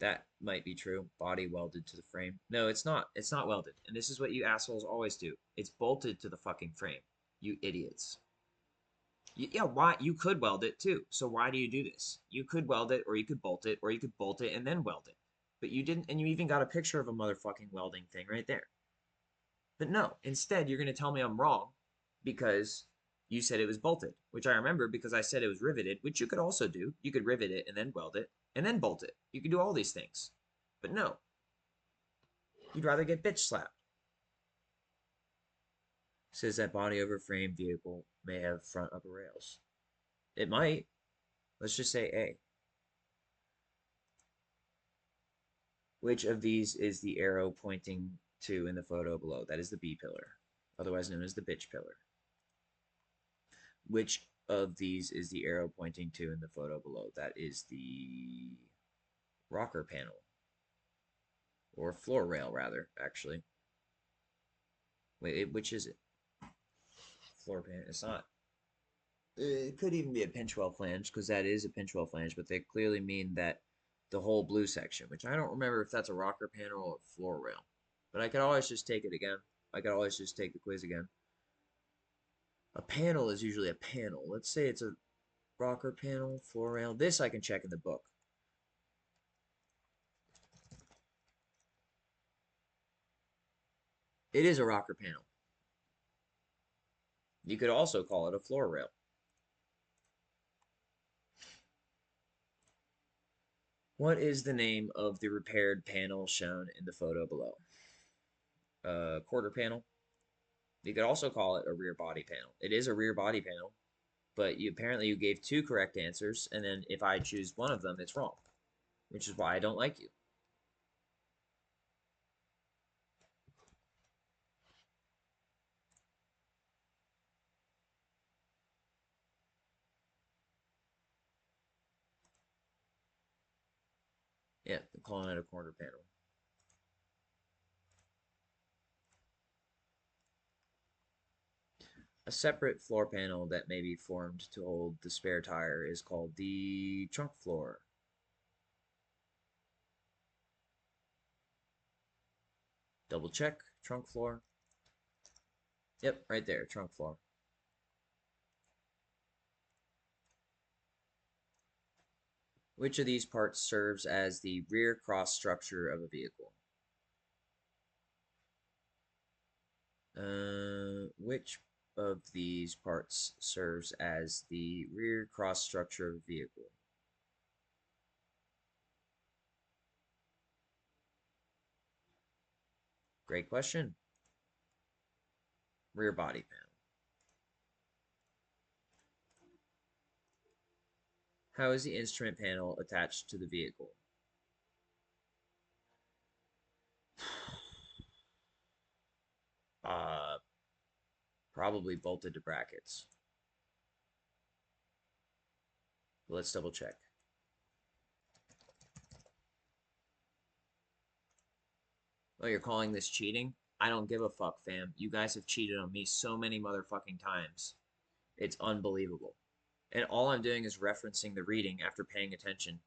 A: That might be true. Body welded to the frame. No, it's not. It's not welded. And this is what you assholes always do. It's bolted to the fucking frame. You idiots. Yeah, why? You could weld it too. So why do you do this? You could weld it, or you could bolt it, or you could bolt it and then weld it. But you didn't, and you even got a picture of a motherfucking welding thing right there. But no, instead you're going to tell me I'm wrong because you said it was bolted, which I remember because I said it was riveted, which you could also do. You could rivet it and then weld it and then bolt it. You could do all these things. But no. You'd rather get bitch slapped. Says that body over frame vehicle may have front upper rails. It might. Let's just say A. Which of these is the arrow pointing to in the photo below? That is the B pillar, otherwise known as the bitch pillar. Which of these is the arrow pointing to in the photo below? That is the rocker panel. Or floor rail, rather, actually. Wait, which is it? Floor pan. It's not. It could even be a pinch weld flange, because that is a pinch weld flange, but they clearly mean that the whole blue section, which I don't remember if that's a rocker panel or floor rail. But I could always just take it again. I could always just take the quiz again. A panel is usually a panel. Let's say it's a rocker panel, floor rail. This I can check in the book. It is a rocker panel. You could also call it a floor rail. What is the name of the repaired panel shown in the photo below? Quarter panel. You could also call it a rear body panel. It is a rear body panel, but apparently you gave 2 correct answers, and then if I choose one of them, it's wrong, which is why I don't like you. Yeah, I'm calling it a quarter panel. A A separate floor panel that may be formed to hold the spare tire is called the trunk floor. Double check, trunk floor. Yep, right there, trunk floor. Which of these parts serves as the rear cross structure of a vehicle? Which of these parts serves as the rear cross structure of a vehicle? Great question. Rear body panel. How is the instrument panel attached to the vehicle? Probably bolted to brackets. But let's double check. Oh, you're calling this cheating? I don't give a fuck, fam. You guys have cheated on me so many motherfucking times. It's unbelievable. And all I'm doing is referencing the reading after paying attention.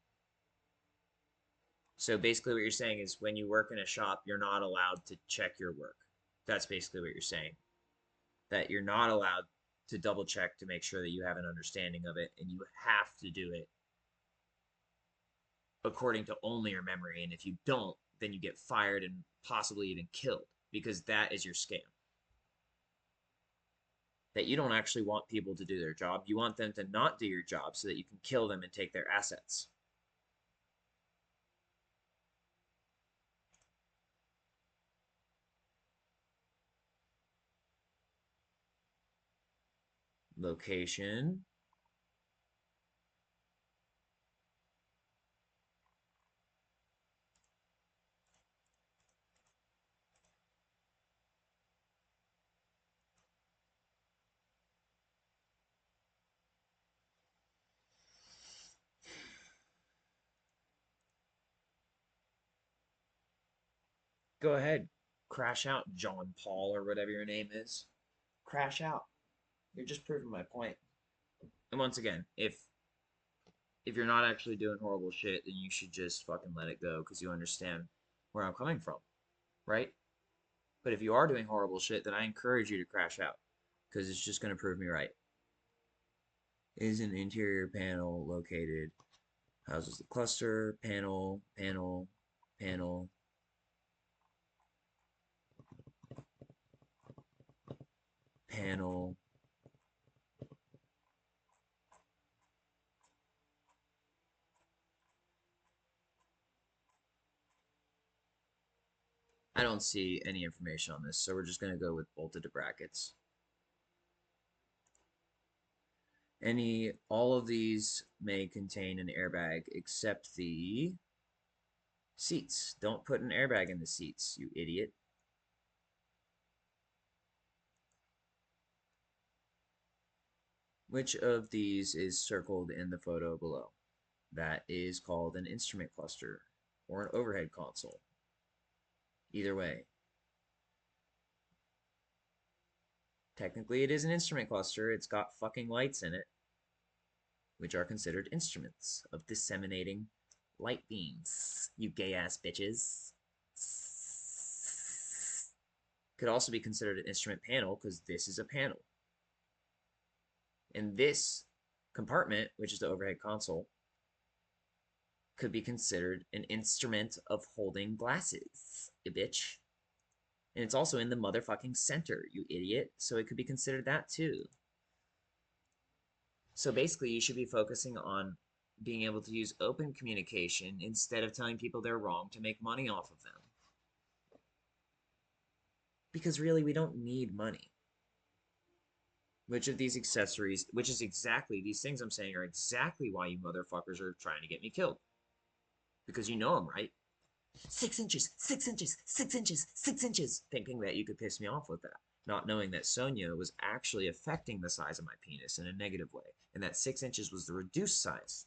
A: So basically what you're saying is when you work in a shop, you're not allowed to check your work. That's basically what you're saying. That you're not allowed to double check to make sure that you have an understanding of it, and you have to do it according to only your memory. And if you don't, then you get fired and possibly even killed, because that is your scam. That you don't actually want people to do their job. You want them to not do your job so that you can kill them and take their assets. Location. Go ahead. Crash out, John Paul, or whatever your name is. Crash out. You're just proving my point. And once again, if you're not actually doing horrible shit, then you should just fucking let it go because you understand where I'm coming from, right? But if you are doing horrible shit, then I encourage you to crash out because it's just going to prove me right. Is an interior panel located? Houses the cluster, panel, panel, panel. Panel. I don't see any information on this, so we're just going to go with bolted to brackets. All of these may contain an airbag except the seats. Don't put an airbag in the seats, you idiot. Which of these is circled in the photo below? That is called an instrument cluster or an overhead console. Either way. Technically, it is an instrument cluster. It's got fucking lights in it, which are considered instruments of disseminating light beams, you gay-ass bitches. Could also be considered an instrument panel because this is a panel. And this compartment, which is the overhead console, could be considered an instrument of holding glasses, you bitch. And it's also in the motherfucking center, you idiot. So it could be considered that too. So basically, you should be focusing on being able to use open communication instead of telling people they're wrong to make money off of them. Because really, we don't need money. Which of these accessories, which is exactly, these things I'm saying are exactly why you motherfuckers are trying to get me killed. Because you know I'm right. 6 inches, 6 inches, 6 inches, 6 inches, thinking that you could piss me off with that. Not knowing that Sonia was actually affecting the size of my penis in a negative way, and that 6 inches was the reduced size.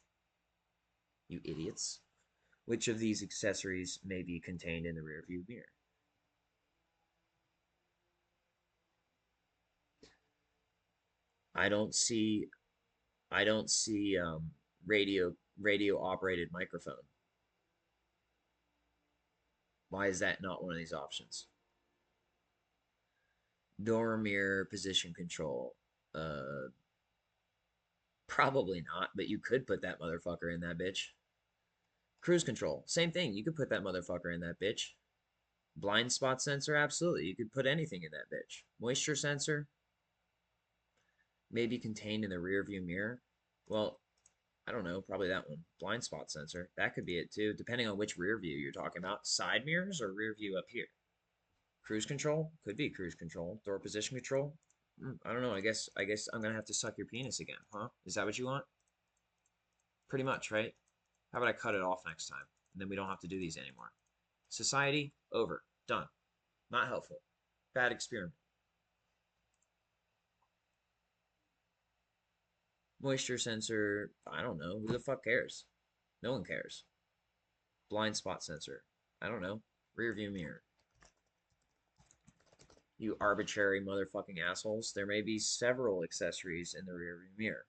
A: You idiots. Which of these accessories may be contained in the rearview mirror? I don't see I don't see radio operated microphone. Why is that not one of these options? Door mirror position control. Probably not, but you could put that motherfucker in that bitch. Cruise control, same thing. You could put that motherfucker in that bitch. Blind spot sensor, absolutely. You could put anything in that bitch. Moisture sensor, maybe contained in the rear view mirror. Well, I don't know, probably that one. Blind spot sensor, that could be it too, depending on which rear view you're talking about. Side mirrors or rear view up here. Cruise control, could be cruise control. Door position control, I don't know. I guess I'm gonna have to suck your penis again, huh? Is that what you want? Pretty much, right? How about I cut it off next time, and then we don't have to do these anymore. Society over, done. Not helpful. Bad experiment. Moisture sensor, I don't know. Who the fuck cares? No one cares. Blind spot sensor, I don't know. Rear view mirror. You arbitrary motherfucking assholes. There may be several accessories in the rear view mirror.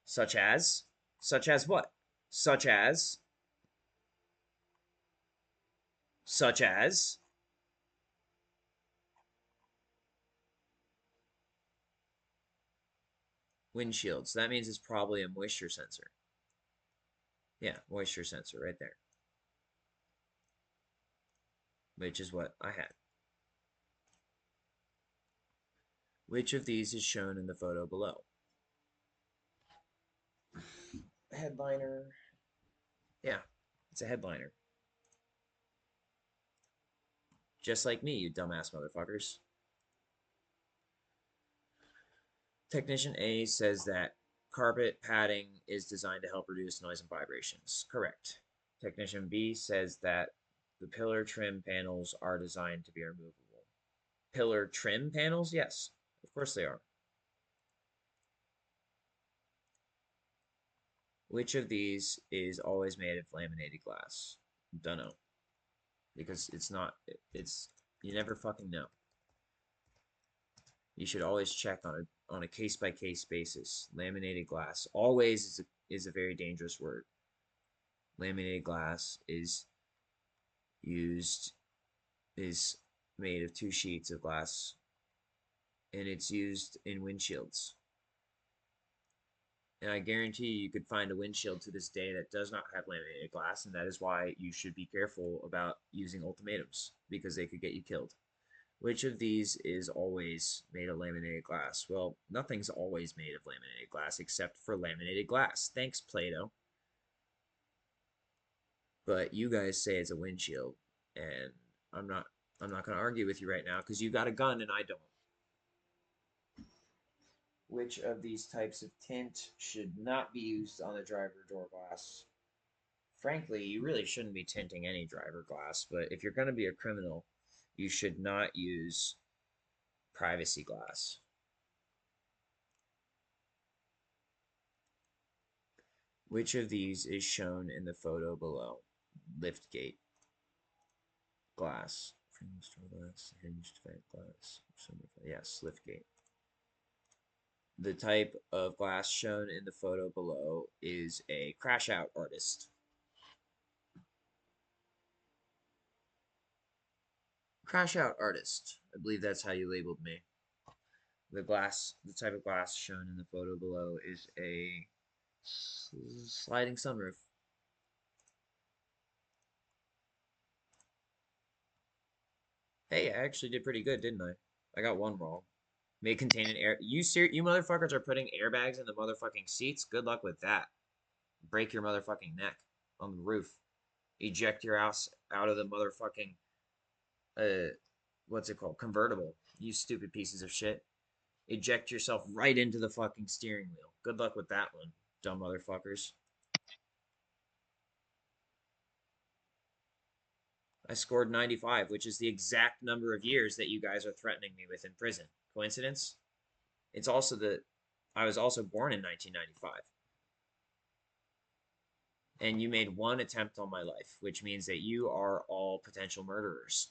A: Such as? Such as what? Such as? Such as? Windshields. That means it's probably a moisture sensor. Yeah, moisture sensor right there. Which is what I had. Which of these is shown in the photo below? Headliner. Yeah, it's a headliner. Just like me, you dumbass motherfuckers. Technician A says that carpet padding is designed to help reduce noise and vibrations. Correct. Technician B says that the pillar trim panels are designed to be removable. Pillar trim panels? Yes, of course they are. Which of these is always made of laminated glass? Dunno. Because it's not, you never fucking know. You should always check on a case by case basis. Laminated glass always is a very dangerous word. Laminated glass is made of two sheets of glass, and it's used in windshields. And I guarantee you could find a windshield to this day that does not have laminated glass, and that is why you should be careful about using ultimatums, because they could get you killed. Which of these is always made of laminated glass? Well, nothing's always made of laminated glass except for laminated glass. Thanks, Plato. But you guys say it's a windshield, and I'm not going to argue with you right now because you got a gun and I don't. Which of these types of tint should not be used on the driver door glass? Frankly, you really shouldn't be tinting any driver glass, but if you're going to be a criminal, you should not use privacy glass. Which of these is shown in the photo below? Liftgate. Glass. Frameless door glass. Hinged vent glass. Yes, liftgate. The type of glass shown in the photo below is a crash out artist. Crash out artist. I believe that's how you labeled me. The type of glass shown in the photo below is a sliding sunroof. Hey, I actually did pretty good, didn't I? I got one wrong. May contain an air. You motherfuckers are putting airbags in the motherfucking seats? Good luck with that. Break your motherfucking neck on the roof. Eject your ass out of the motherfucking what's it called? Convertible. You stupid pieces of shit. Eject yourself right into the fucking steering wheel. Good luck with that one, dumb motherfuckers. I scored 95, which is the exact number of years that you guys are threatening me with in prison. Coincidence? It's also I was also born in 1995. And you made one attempt on my life, which means that you are all potential murderers.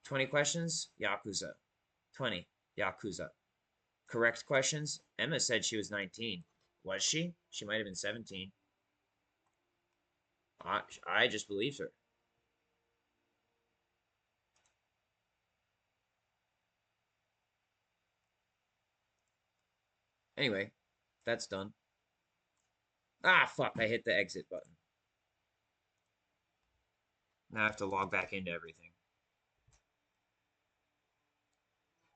A: 20 questions? Yakuza. 20. Yakuza. Correct questions? Emma said she was 19. Was she? She might have been 17. I just believed her. Anyway, that's done. Ah, fuck, I hit the exit button. Now I have to log back into everything.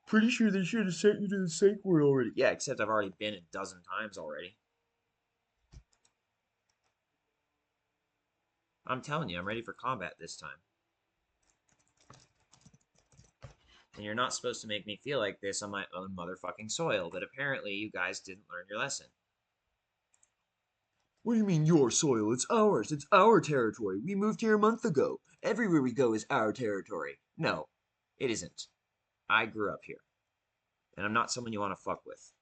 A: Pretty sure they should have sent you to the psych ward already. Yeah, except I've already been a dozen times already. I'm telling you, I'm ready for combat this time. And you're not supposed to make me feel like this on my own motherfucking soil, but apparently you guys didn't learn your lesson. What do you mean your soil? It's ours. It's our territory. We moved here a month ago. Everywhere we go is our territory. No, it isn't. I grew up here. And I'm not someone you want to fuck with.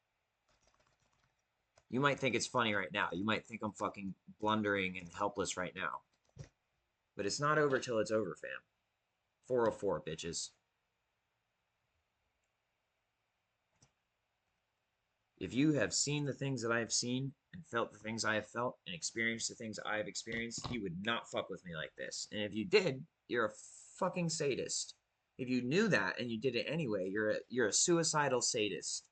A: You might think it's funny right now. You might think I'm fucking blundering and helpless right now. But it's not over till it's over, fam. 404, bitches. If you have seen the things that I have seen, and felt the things I have felt, and experienced the things I have experienced, you would not fuck with me like this. And if you did, you're a fucking sadist. If you knew that and you did it anyway, you're a suicidal sadist.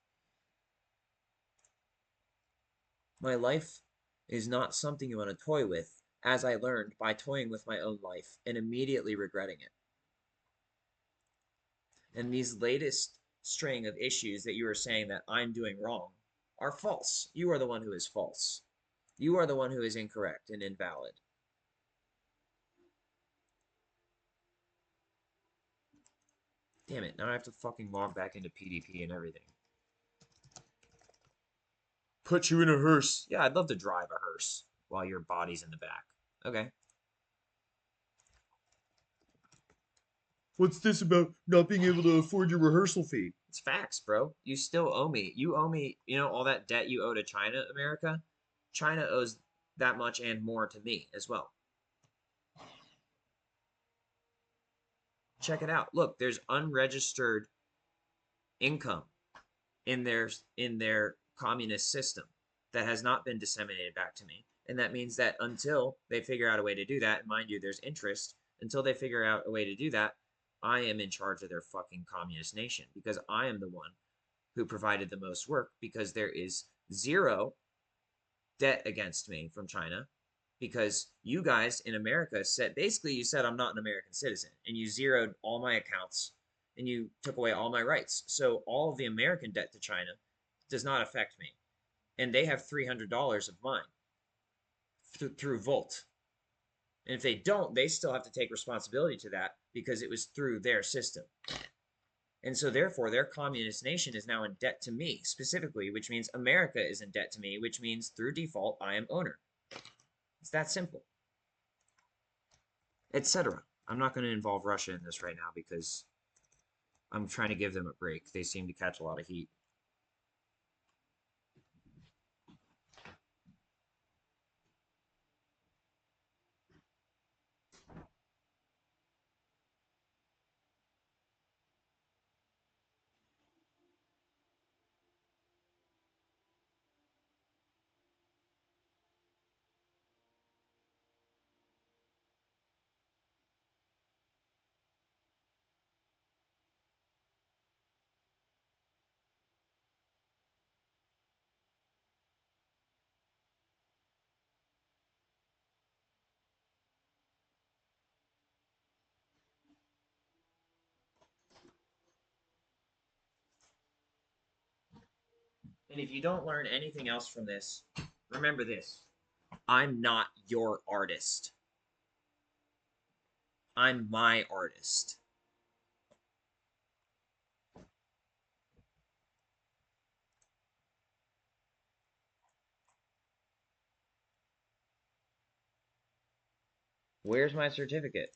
A: My life is not something you want to toy with, as I learned by toying with my own life and immediately regretting it. And these latest string of issues that you are saying that I'm doing wrong are false. You are the one who is false. You are the one who is incorrect and invalid. Damn it, now I have to fucking log back into PDP and everything. Put you in a hearse. Yeah, I'd love to drive a hearse while your body's in the back. Okay. What's this about not being able to afford your rehearsal fee? It's facts, bro. You still owe me. You owe me, you know, all that debt you owe to China, America? China owes that much and more to me as well. Check it out. Look, there's unregistered income in their communist system that has not been disseminated back to me. And that means that until they figure out a way to do that, and mind you, there's interest, until they figure out a way to do that, I am in charge of their fucking communist nation because I am the one who provided the most work because there is zero debt against me from China because you guys in America said, basically you said I'm not an American citizen and you zeroed all my accounts and you took away all my rights. So all of the American debt to China does not affect me. And they have $300 of mine through Volt. And if they don't, they still have to take responsibility to that because it was through their system. And so therefore, their communist nation is now in debt to me specifically, which means America is in debt to me, which means through default, I am owner. It's that simple. Etc. I'm not going to involve Russia in this right now because I'm trying to give them a break. They seem to catch a lot of heat. And if you don't learn anything else from this, remember this. I'm not your artist. I'm my artist. Where's my certificate?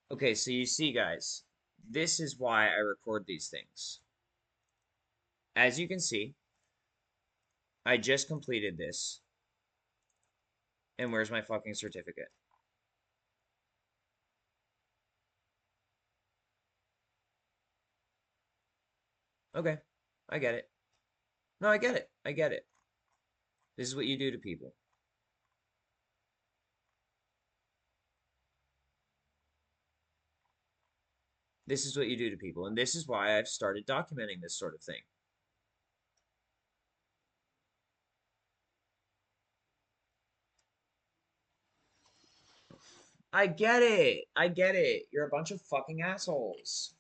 A: Okay, so you see, guys, this is why I record these things. As you can see, I just completed this. And where's my fucking certificate? Okay. I get it. No, I get it. I get it. This is what you do to people. This is what you do to people, and this is why I've started documenting this sort of thing. I get it. I get it. You're a bunch of fucking assholes.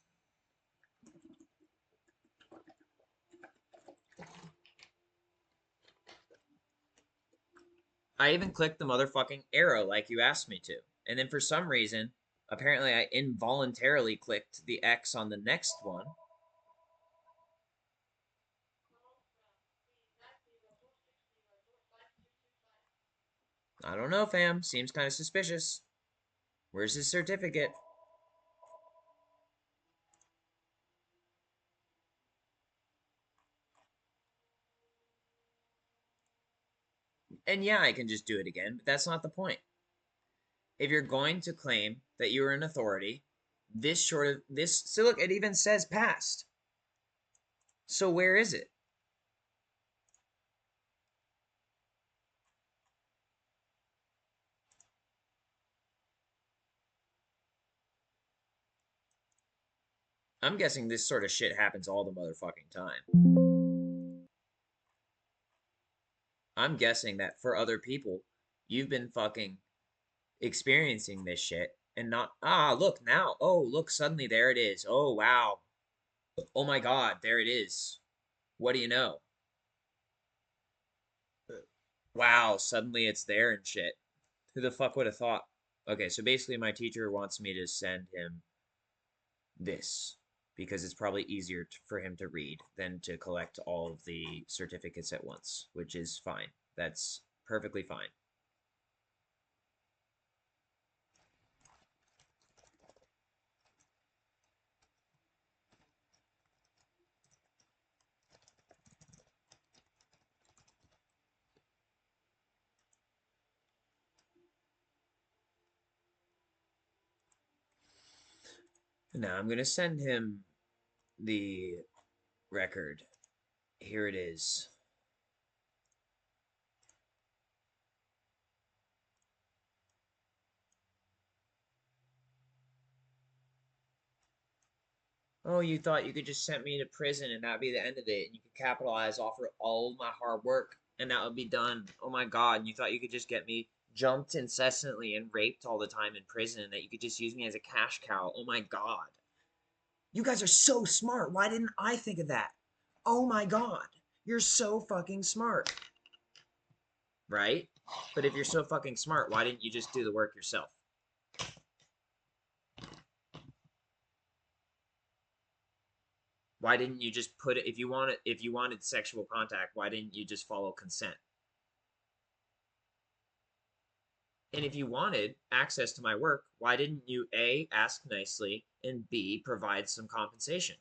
A: I even clicked the motherfucking arrow like you asked me to. And then for some reason, apparently I involuntarily clicked the X on the next one. I don't know, fam. Seems kind of suspicious. Where's his certificate? And yeah, I can just do it again, but that's not the point. If you're going to claim that you are an authority, so look, it even says past. So where is it? I'm guessing this sort of shit happens all the motherfucking time. I'm guessing that for other people, you've been fucking experiencing this shit and not, look now. Oh, look, suddenly there it is. Oh, wow. Oh my god, there it is. What do you know? Wow, suddenly it's there and shit. Who the fuck would have thought? Okay, so basically my teacher wants me to send him this because it's probably easier for him to read than to collect all of the certificates at once, which is fine. That's perfectly fine. Now I'm going to send him the record. Here it is. Oh, you thought you could just send me to prison and that'd be the end of it, and you could capitalize off of all my hard work, and that would be done. Oh my god, and you thought you could just get me jumped incessantly and raped all the time in prison, and that you could just use me as a cash cow. Oh my god. You guys are so smart. Why didn't I think of that? Oh my god. You're so fucking smart. Right? But if you're so fucking smart, why didn't you just do the work yourself? Why didn't you just put it, if you wanted sexual contact, why didn't you just follow consent? And if you wanted access to my work, why didn't you A, ask nicely, and B, provide some compensation?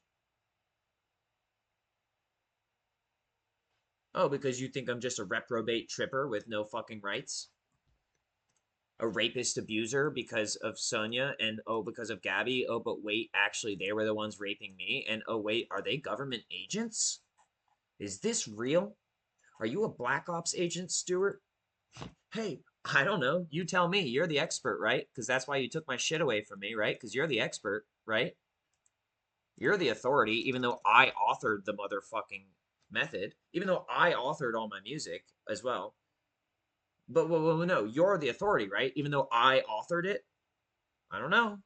A: Oh, because you think I'm just a reprobate tripper with no fucking rights? A rapist abuser because of Sonia, and oh, because of Gabby. Oh, but wait, actually, they were the ones raping me. And oh, wait, are they government agents? Is this real? Are you a Black Ops agent, Stuart? Hey, I don't know. You tell me. You're the expert, right? Because that's why you took my shit away from me, right? Because you're the expert, right? You're the authority, even though I authored the motherfucking method, even though I authored all my music as well. But well, no, you're the authority, right? Even though I authored it. I don't know.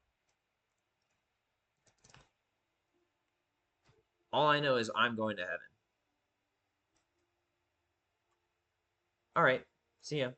A: All I know is I'm going to heaven. All right. See ya.